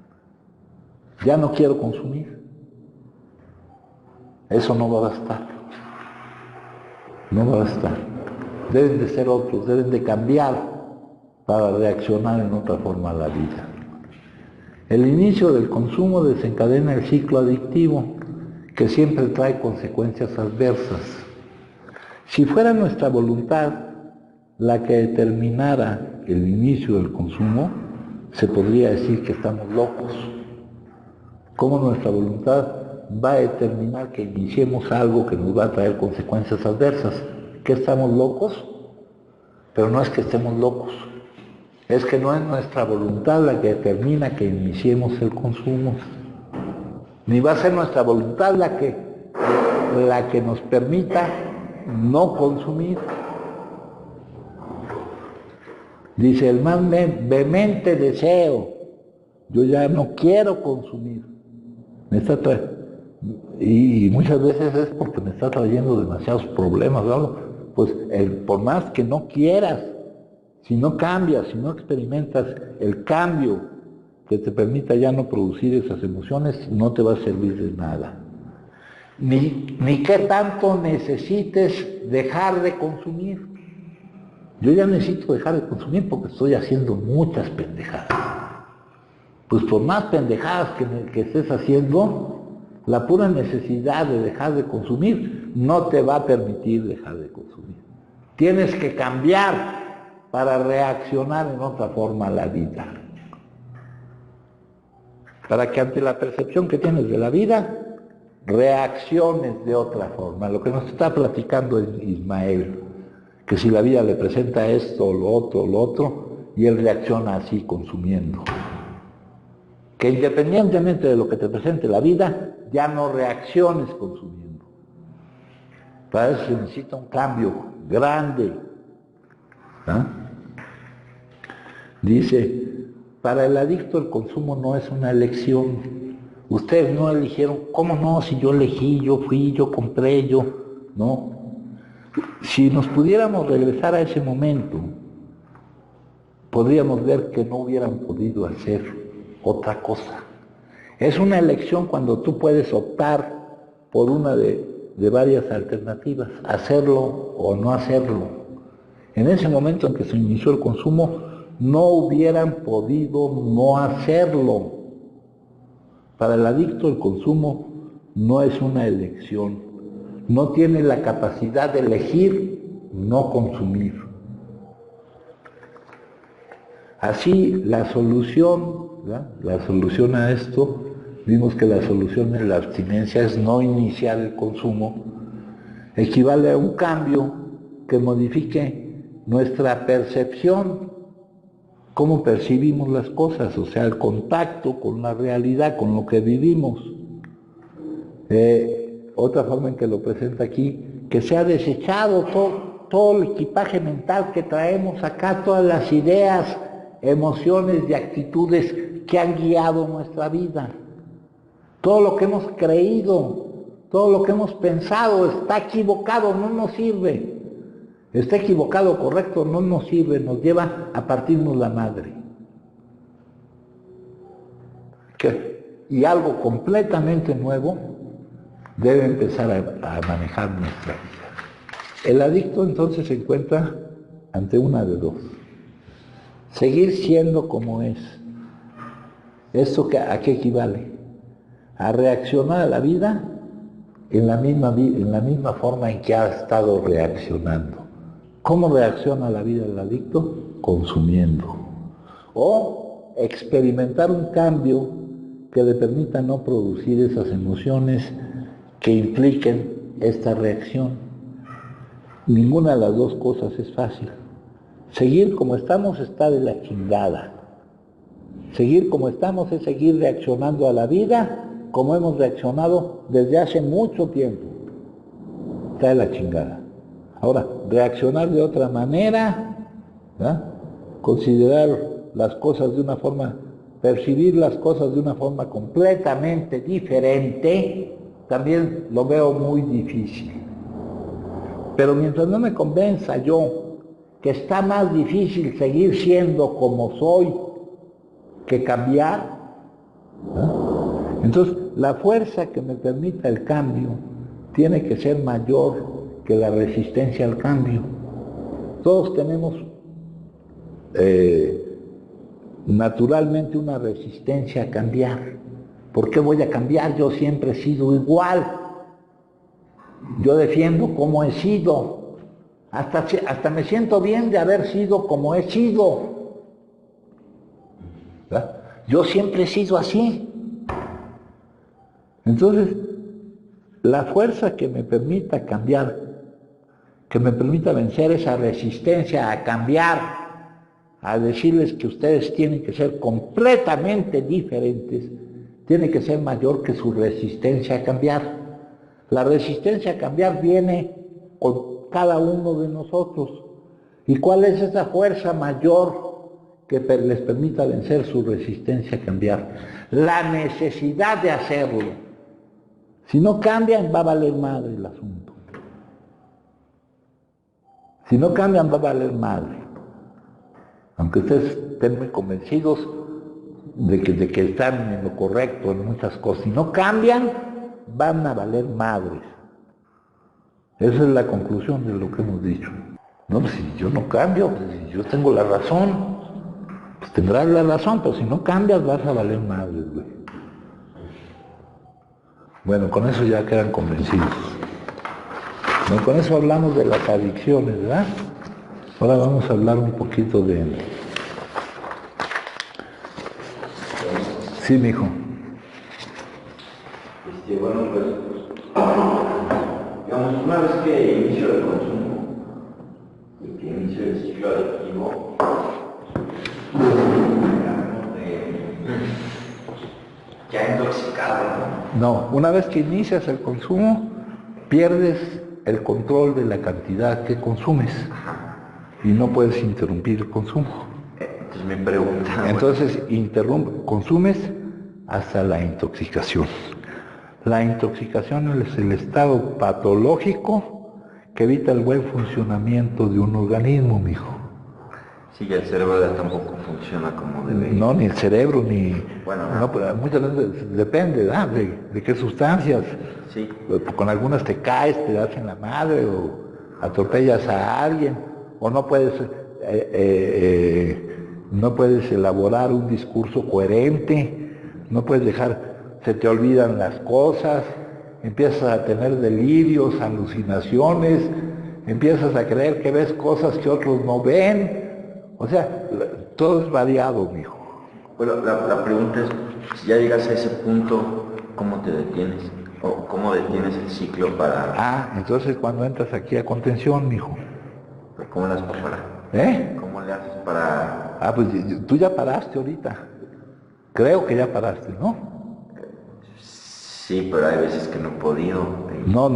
Ya no quiero consumir. Eso no va a bastar. No va a bastar. Deben de ser otros, deben de cambiar para reaccionar en otra forma a la vida. El inicio del consumo desencadena el ciclo adictivo, que siempre trae consecuencias adversas. Si fuera nuestra voluntad la que determinara el inicio del consumo, se podría decir que estamos locos. ¿Cómo nuestra voluntad va a determinar que iniciemos algo que nos va a traer consecuencias adversas? ¿Que estamos locos? Pero no es que estemos locos. Es que no es nuestra voluntad la que determina que iniciemos el consumo. Ni va a ser nuestra voluntad la que nos permita no consumir. Dice, el más vehemente deseo, yo ya no quiero consumir. Y muchas veces es porque me está trayendo demasiados problemas, ¿no? Pues por más que no quieras, si no cambias, si no experimentas el cambio que te permita ya no producir esas emociones, no te va a servir de nada. Ni qué tanto necesites dejar de consumir. Yo ya necesito dejar de consumir porque estoy haciendo muchas pendejadas. Pues por más pendejadas que estés haciendo, la pura necesidad de dejar de consumir no te va a permitir dejar de consumir. Tienes que cambiar para reaccionar en otra forma a la vida. Para que ante la percepción que tienes de la vida, reacciones de otra forma. Lo que nos está platicando es Ismael, que si la vida le presenta esto, lo otro, y él reacciona así, consumiendo. Que independientemente de lo que te presente la vida, ya no reacciones consumiendo. Para eso se necesita un cambio grande. ¿Ah? Dice, para el adicto el consumo no es una elección. Ustedes no eligieron. ¿Cómo no? Si yo elegí, yo fui, yo compré, yo... No. Si nos pudiéramos regresar a ese momento, podríamos ver que no hubieran podido hacer otra cosa. Es una elección cuando tú puedes optar por una de varias alternativas, hacerlo o no hacerlo. En ese momento en que se inició el consumo, no hubieran podido no hacerlo. Para el adicto el consumo no es una elección. No tiene la capacidad de elegir no consumir. Así, la solución a esto, vimos que la solución en la abstinencia es no iniciar el consumo, equivale a un cambio que modifique nuestra percepción, cómo percibimos las cosas, o sea, el contacto con la realidad, con lo que vivimos. Otra forma en que lo presenta aquí, que se ha desechado todo el equipaje mental que traemos acá, todas las ideas, emociones y actitudes que han guiado nuestra vida. Todo lo que hemos creído, todo lo que hemos pensado está equivocado, no nos sirve. Está equivocado, correcto, no nos sirve, nos lleva a partirnos la madre. Y algo completamente nuevo debe empezar a manejar nuestra vida. El adicto entonces se encuentra ante una de dos. Seguir siendo como es. ¿Esto a qué equivale? A reaccionar a la vida en la misma forma en que ha estado reaccionando. ¿Cómo reacciona a la vida el adicto? Consumiendo. O experimentar un cambio que le permita no producir esas emociones que impliquen esta reacción. Ninguna de las dos cosas es fácil. Seguir como estamos está de la chingada. Seguir como estamos es seguir reaccionando a la vida como hemos reaccionado desde hace mucho tiempo. Está de la chingada. Ahora, reaccionar de otra manera, ¿verdad? Considerar las cosas de una forma, percibir las cosas de una forma completamente diferente, también lo veo muy difícil. Pero mientras no me convenza yo que está más difícil seguir siendo como soy que cambiar, ¿verdad? Entonces la fuerza que me permita el cambio tiene que ser mayor que la resistencia al cambio. Todos tenemos naturalmente una resistencia a cambiar. ¿Por qué voy a cambiar? Yo siempre he sido igual. Yo defiendo como he sido. Hasta me siento bien de haber sido como he sido. ¿Verdad? Yo siempre he sido así. Entonces, la fuerza que me permita cambiar, que me permita vencer esa resistencia a cambiar, a decirles que ustedes tienen que ser completamente diferentes, tiene que ser mayor que su resistencia a cambiar. La resistencia a cambiar viene con cada uno de nosotros. ¿Y cuál es esa fuerza mayor que les permita vencer su resistencia a cambiar? La necesidad de hacerlo. Si no cambian, va a valer madre el asunto. Si no cambian, va a valer madre. Aunque ustedes estén muy convencidos de que están en lo correcto en muchas cosas. Si no cambian, van a valer madres. Esa es la conclusión de lo que hemos dicho. No, pues si yo no cambio, pues si yo tengo la razón, pues tendrás la razón, pero si no cambias, vas a valer madres, güey. Bueno, con eso ya quedan convencidos. Bueno, con eso hablamos de las adicciones, ¿verdad? Ahora vamos a hablar un poquito de... Sí, mijo. Bueno, pues, digamos, una vez que inicio el consumo y que inicio el ciclo adictivo, ya intoxicado, ¿no? No, una vez que inicias el consumo, pierdes el control de la cantidad que consumes y no puedes interrumpir el consumo. Entonces mi pregunta... Entonces consumes hasta la intoxicación. La intoxicación es el estado patológico que evita el buen funcionamiento de un organismo, mijo. Sí, el cerebro ya tampoco funciona como debe. No, ni el cerebro, ni... Bueno, no, pues, muchas veces depende, ¿verdad? De qué sustancias. Sí. Con algunas te caes, te das en la madre, o atropellas a alguien, o no puedes elaborar un discurso coherente, no puedes dejar, se te olvidan las cosas, empiezas a tener delirios, alucinaciones, empiezas a creer que ves cosas que otros no ven. O sea, todo es variado, mijo. Bueno, la pregunta es, si ya llegas a ese punto, ¿cómo te detienes? ¿O cómo detienes el ciclo para...? Entonces cuando entras aquí a contención, mijo. ¿Cómo le haces para parar? ¿Cómo le haces para...? Pues tú ya paraste ahorita. Creo que ya paraste, ¿no? Sí, pero hay veces que no he podido. No.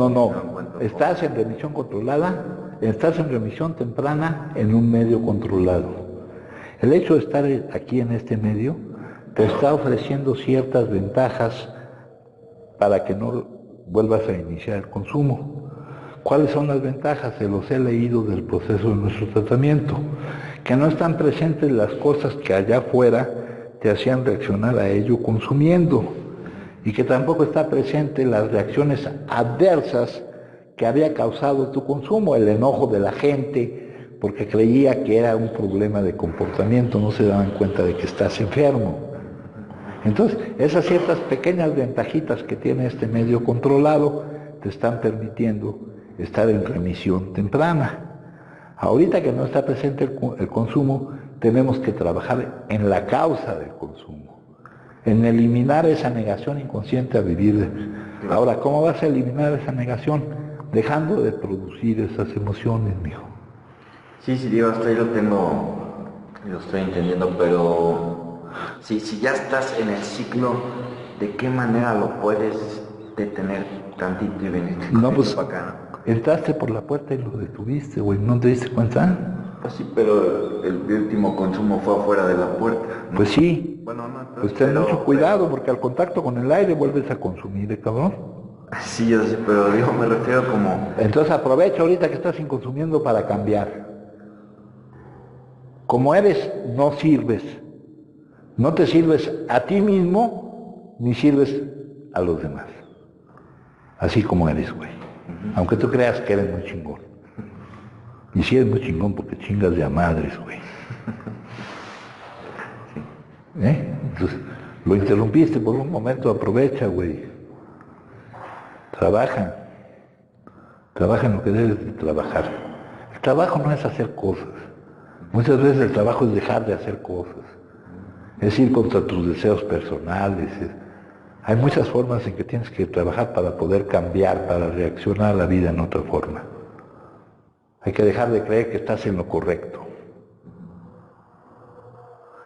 Estás en remisión controlada, estás en remisión temprana en un medio controlado. El hecho de estar aquí en este medio te está ofreciendo ciertas ventajas para que no vuelvas a iniciar el consumo. ¿Cuáles son las ventajas? Se los he leído del proceso de nuestro tratamiento. Que no están presentes las cosas que allá afuera te hacían reaccionar a ello consumiendo. Y que tampoco está presente las reacciones adversas que había causado tu consumo, el enojo de la gente, porque creía que era un problema de comportamiento, no se daban cuenta de que estás enfermo. Entonces, esas ciertas pequeñas ventajitas que tiene este medio controlado te están permitiendo estar en remisión temprana. Ahorita que no está presente el consumo, tenemos que trabajar en la causa del consumo, en eliminar esa negación inconsciente a vivir. Ahora, ¿cómo vas a eliminar esa negación? Dejando de producir esas emociones, mijo. Sí, digo, hasta ahí lo estoy entendiendo, pero si ya estás en el ciclo, ¿de qué manera lo puedes detener tantito y venir? No, pues, para acá, ¿no? Entraste por la puerta y lo detuviste, güey, ¿no te diste cuenta? Pues sí, pero el último consumo fue afuera de la puerta, ¿no? Pues sí. Bueno, no, entonces, Pues ten mucho cuidado, porque al contacto con el aire vuelves a consumir, cabrón. Sí, yo sé, pero digo, me refiero como... Entonces aprovecha ahorita que estás inconsumiendo para cambiar. Como eres, no sirves. No te sirves a ti mismo, ni sirves a los demás. Así como eres, güey. Aunque tú creas que eres muy chingón. Y sí eres muy chingón porque chingas de a madres, güey. Entonces, lo interrumpiste por un momento, aprovecha, güey. Trabaja. Trabaja en lo que debes de trabajar. El trabajo no es hacer cosas. Muchas veces el trabajo es dejar de hacer cosas. Es ir contra tus deseos personales. Hay muchas formas en que tienes que trabajar para poder cambiar, para reaccionar a la vida en otra forma. Hay que dejar de creer que estás en lo correcto.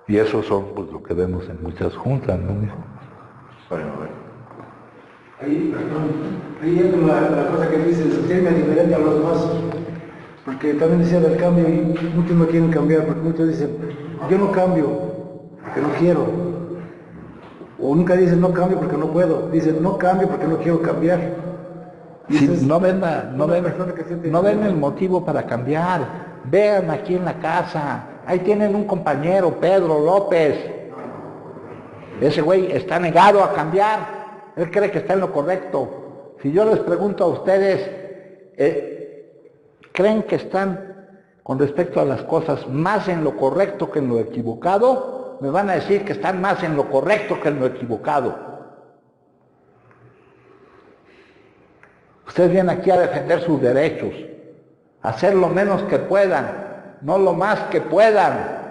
Y eso son pues, lo que vemos en muchas juntas, ¿no? Bueno. Ahí entra la cosa que dices, sentirme diferente a los demás. Porque también decía del cambio y muchos no quieren cambiar, porque muchos dicen, yo no cambio, porque no quiero. O nunca dicen no cambio porque no puedo, dicen no cambio porque no quiero cambiar. Sí, no ven el motivo para cambiar. Vean aquí en la casa, ahí tienen un compañero, Pedro López. Ese güey está negado a cambiar. Él cree que está en lo correcto. Si yo les pregunto a ustedes, ¿creen que están con respecto a las cosas más en lo correcto que en lo equivocado? Me van a decir que están más en lo correcto que en lo equivocado. Ustedes vienen aquí a defender sus derechos, a hacer lo menos que puedan, no lo más que puedan.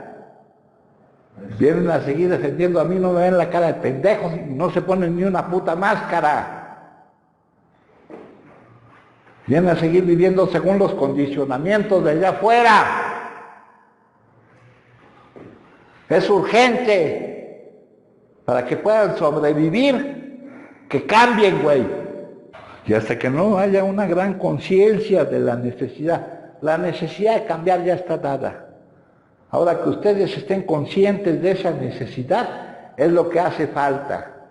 Vienen a seguir defendiendo, a mí no me ven la cara de pendejos y no se ponen ni una puta máscara. Vienen a seguir viviendo según los condicionamientos de allá afuera. Es urgente para que puedan sobrevivir, que cambien, güey. Y hasta que no haya una gran conciencia de la necesidad de cambiar ya está dada. Ahora que ustedes estén conscientes de esa necesidad, es lo que hace falta.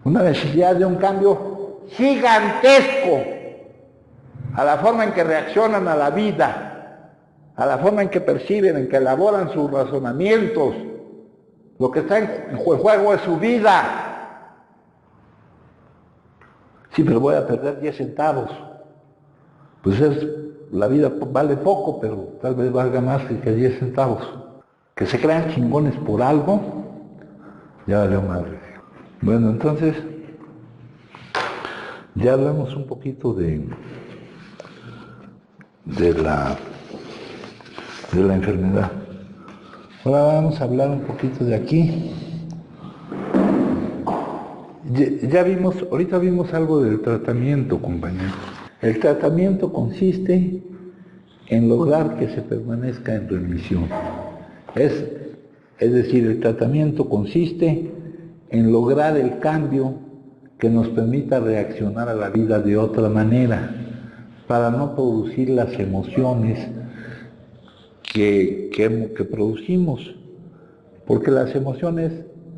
Una necesidad de un cambio gigantesco a la forma en que reaccionan a la vida, a la forma en que perciben, en que elaboran sus razonamientos. Lo que está en juego es su vida. Sí, pero voy a perder 10 centavos. Pues la vida vale poco, pero tal vez valga más que 10 centavos. Que se crean chingones por algo, ya valió madre. Bueno, entonces, ya hablamos un poquito de la enfermedad. Ahora vamos a hablar un poquito de aquí. Ahorita vimos algo del tratamiento, compañeros. El tratamiento consiste en lograr que se permanezca en remisión. Es decir, el tratamiento consiste en lograr el cambio que nos permita reaccionar a la vida de otra manera, para no producir las emociones que producimos, porque las emociones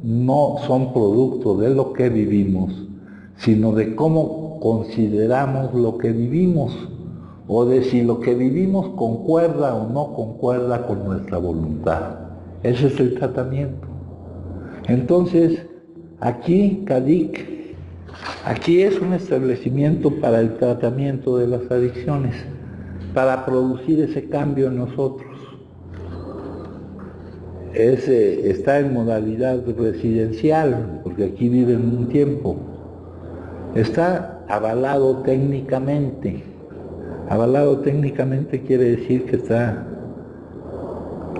no son producto de lo que vivimos, sino de cómo consideramos lo que vivimos, o de si lo que vivimos concuerda o no concuerda con nuestra voluntad. Ese es el tratamiento. Entonces, aquí, CADIC, aquí es un establecimiento para el tratamiento de las adicciones, para producir ese cambio en nosotros. Está en modalidad residencial, porque aquí viven un tiempo. Está avalado técnicamente. Avalado técnicamente quiere decir que está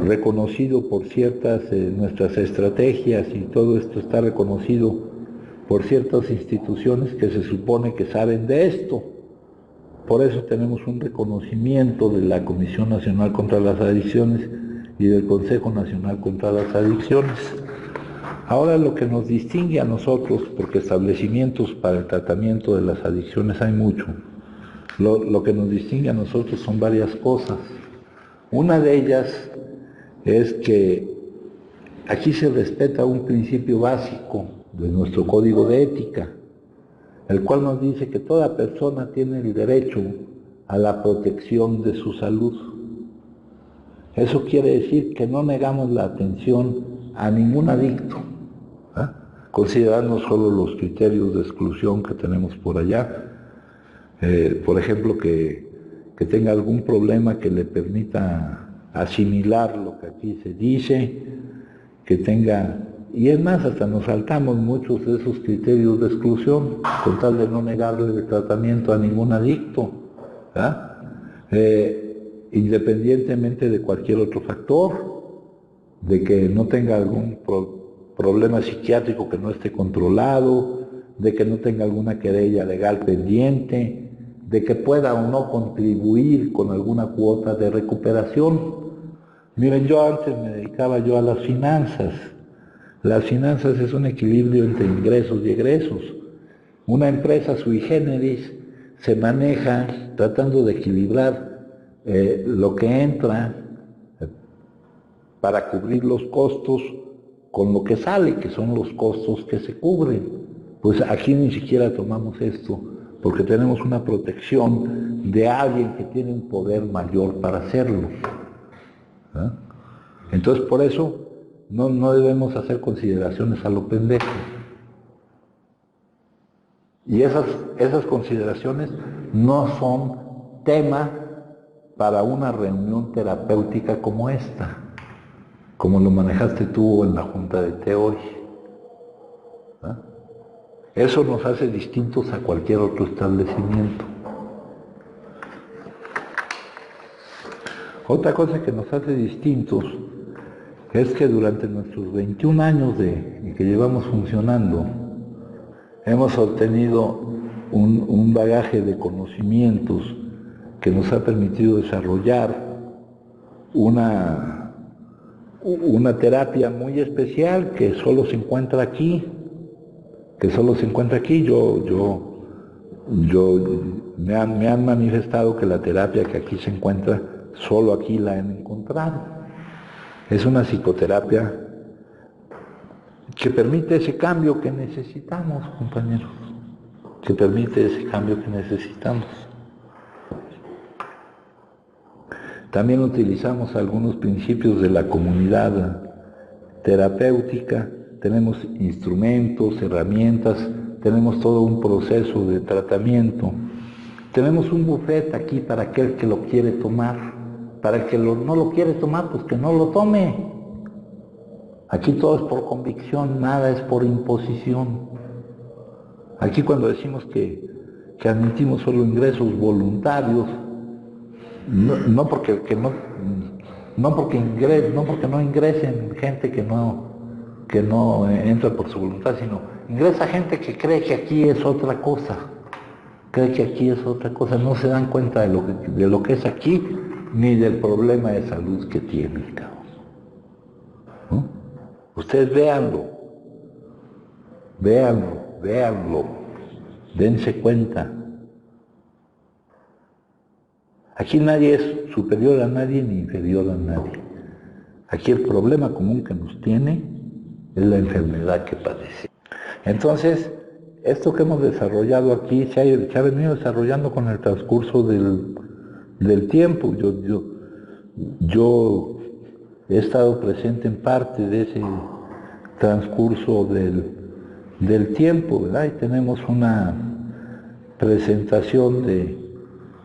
reconocido por ciertas nuestras estrategias, y todo esto está reconocido por ciertas instituciones que se supone que saben de esto. Por eso tenemos un reconocimiento de la Comisión Nacional contra las Adicciones y del Consejo Nacional contra las Adicciones. Ahora, lo que nos distingue a nosotros, porque establecimientos para el tratamiento de las adicciones hay mucho, Lo que nos distingue a nosotros son varias cosas. Una de ellas es que aquí se respeta un principio básico de nuestro código de ética, el cual nos dice que toda persona tiene el derecho a la protección de su salud. Eso quiere decir que no negamos la atención a ningún adicto, considerando solo los criterios de exclusión que tenemos por allá. Por ejemplo, que tenga algún problema que le permita asimilar lo que aquí se dice, que tenga, y es más, hasta nos saltamos muchos de esos criterios de exclusión, con tal de no negarle el tratamiento a ningún adicto, independientemente de cualquier otro factor, de que no tenga algún problema psiquiátrico que no esté controlado, de que no tenga alguna querella legal pendiente, de que pueda o no contribuir con alguna cuota de recuperación. Miren, yo antes me dedicaba a las finanzas. Las finanzas es un equilibrio entre ingresos y egresos. Una empresa sui generis se maneja tratando de equilibrar lo que entra para cubrir los costos con lo que sale, que son los costos que se cubren. Pues aquí ni siquiera tomamos esto, porque tenemos una protección de alguien que tiene un poder mayor para hacerlo. Entonces, por eso no debemos hacer consideraciones a lo pendejo. Y esas consideraciones no son tema para una reunión terapéutica como esta, como lo manejaste tú en la junta de té hoy. Eso nos hace distintos a cualquier otro establecimiento. Otra cosa que nos hace distintos es que durante nuestros 21 años que llevamos funcionando, hemos obtenido un bagaje de conocimientos que nos ha permitido desarrollar una terapia muy especial que solo se encuentra aquí. Me han manifestado que la terapia que aquí se encuentra, solo aquí la han encontrado. Es una psicoterapia que permite ese cambio que necesitamos, compañeros, que permite ese cambio que necesitamos. También utilizamos algunos principios de la comunidad terapéutica, tenemos instrumentos, herramientas, tenemos todo un proceso de tratamiento. Tenemos un buffet aquí para aquel que lo quiere tomar, para el que no lo quiere tomar, pues que no lo tome. Aquí todo es por convicción, nada es por imposición. Aquí cuando decimos que admitimos solo ingresos voluntarios, no porque no ingresen gente que no entra por su voluntad, sino ingresa gente que cree que aquí es otra cosa, no se dan cuenta de lo que es aquí, ni del problema de salud que tiene, cabrón. ¿No? Ustedes véanlo, dense cuenta. Aquí nadie es superior a nadie ni inferior a nadie. Aquí el problema común que nos tiene es la enfermedad que padece. Entonces, esto que hemos desarrollado aquí se ha venido desarrollando con el transcurso del tiempo. Yo he estado presente en parte de ese transcurso del tiempo, ¿verdad? Y tenemos una presentación de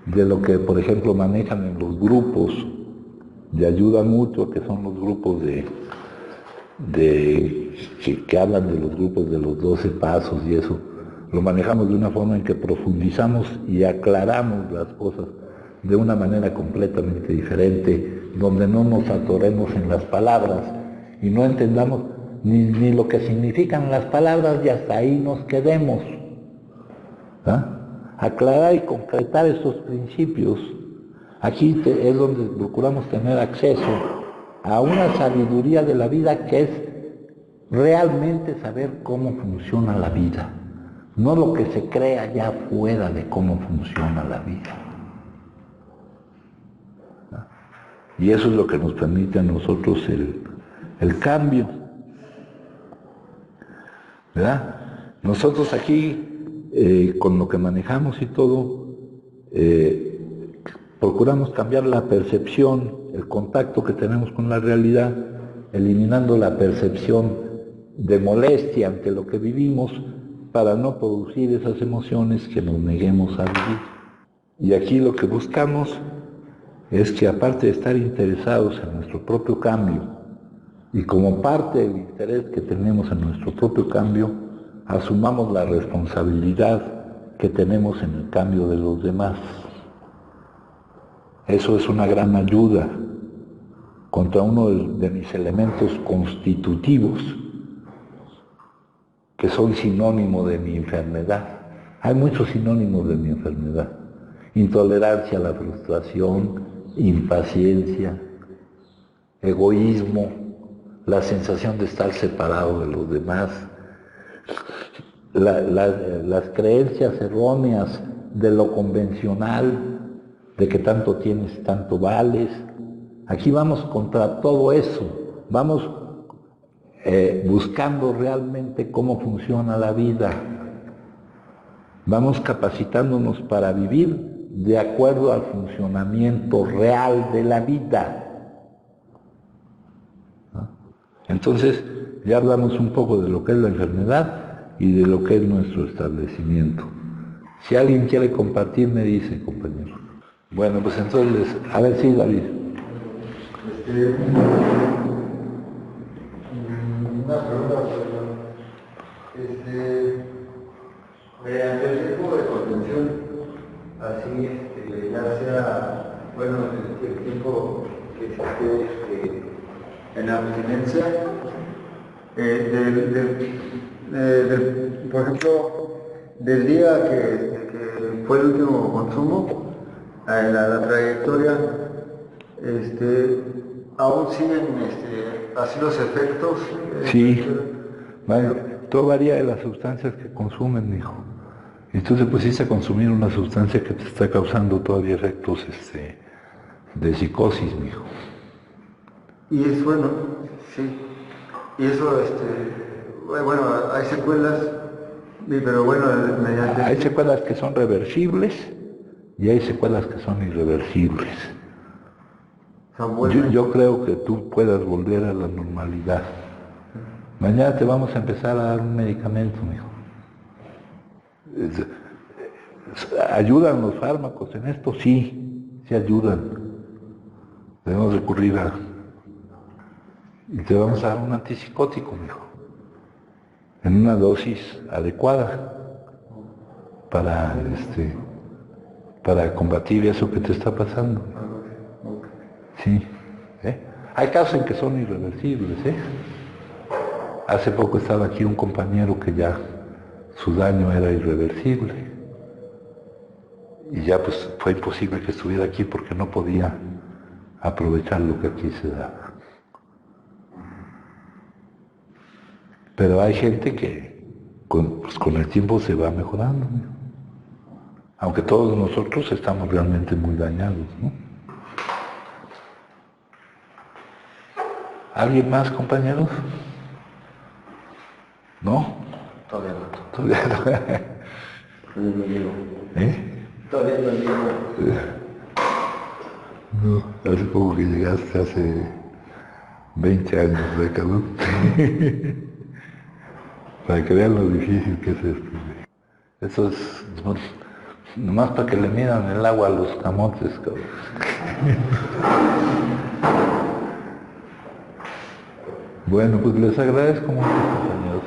lo que, por ejemplo, manejan en los grupos de ayuda mutua, que son los grupos que hablan de los grupos de los 12 pasos y eso. Lo manejamos de una forma en que profundizamos y aclaramos las cosas de una manera completamente diferente, donde no nos atoremos en las palabras y no entendamos ni lo que significan las palabras y hasta ahí nos quedemos. Aclarar y concretar estos principios. Aquí es donde procuramos tener acceso a una sabiduría de la vida que es realmente saber cómo funciona la vida, no lo que se cree allá afuera de cómo funciona la vida. Y eso es lo que nos permite a nosotros el cambio, ¿verdad? Nosotros aquí, con lo que manejamos y todo, procuramos cambiar la percepción, el contacto que tenemos con la realidad, eliminando la percepción de molestia ante lo que vivimos para no producir esas emociones que nos neguemos a vivir. Y aquí lo que buscamos es que, aparte de estar interesados en nuestro propio cambio, y como parte del interés que tenemos en nuestro propio cambio, asumamos la responsabilidad que tenemos en el cambio de los demás. Eso es una gran ayuda contra uno de mis elementos constitutivos, que son sinónimo de mi enfermedad. Hay muchos sinónimos de mi enfermedad: intolerancia a la frustración, impaciencia, egoísmo, la sensación de estar separado de los demás, las creencias erróneas de lo convencional, de que tanto tienes, tanto vales. Aquí vamos contra todo eso, vamos buscando realmente cómo funciona la vida, vamos capacitándonos para vivir de acuerdo al funcionamiento real de la vida. Entonces, ya hablamos un poco de lo que es la enfermedad y de lo que es nuestro establecimiento. Si alguien quiere compartir, me dice, compañero. Bueno, pues entonces, a ver, sí, David. Una pregunta, mediante el tiempo de contención, así, ya sea, bueno, el tiempo que esté en la abstinencia, por ejemplo, del día que fue el último consumo, la trayectoria, aún siguen así los efectos. Sí, bueno, todo varía de las sustancias que consumen, hijo. Y tú te pusiste a consumir una sustancia que te está causando todavía efectos de psicosis, mijo. Y es bueno, sí. Y eso, bueno, hay secuelas, pero bueno, mediante... Hay secuelas que son reversibles y hay secuelas que son irreversibles. Yo creo que tú puedas volver a la normalidad. Mañana te vamos a empezar a dar un medicamento, mijo. ¿Ayudan los fármacos en esto? Sí, sí ayudan. Debemos recurrir a... Y te vamos a dar un antipsicótico, mijo, en una dosis adecuada para combatir eso que te está pasando. Sí. Hay casos en que son irreversibles. Hace poco estaba aquí un compañero que ya su daño era irreversible y ya pues fue imposible que estuviera aquí porque no podía aprovechar lo que aquí se da. Pero hay gente que con el tiempo se va mejorando, ¿no? Aunque todos nosotros estamos realmente muy dañados, ¿no? ¿Alguien más, compañeros? ¿No? Todavía no. Todavía no. Todavía no llego. Todavía no llego. No, hace poco que llegaste, hace 20 años, cabrón. Para que vean lo difícil que es esto. Eso es nomás para que le midan el agua a los camotes, cabrón. Bueno, pues les agradezco mucho, compañeros,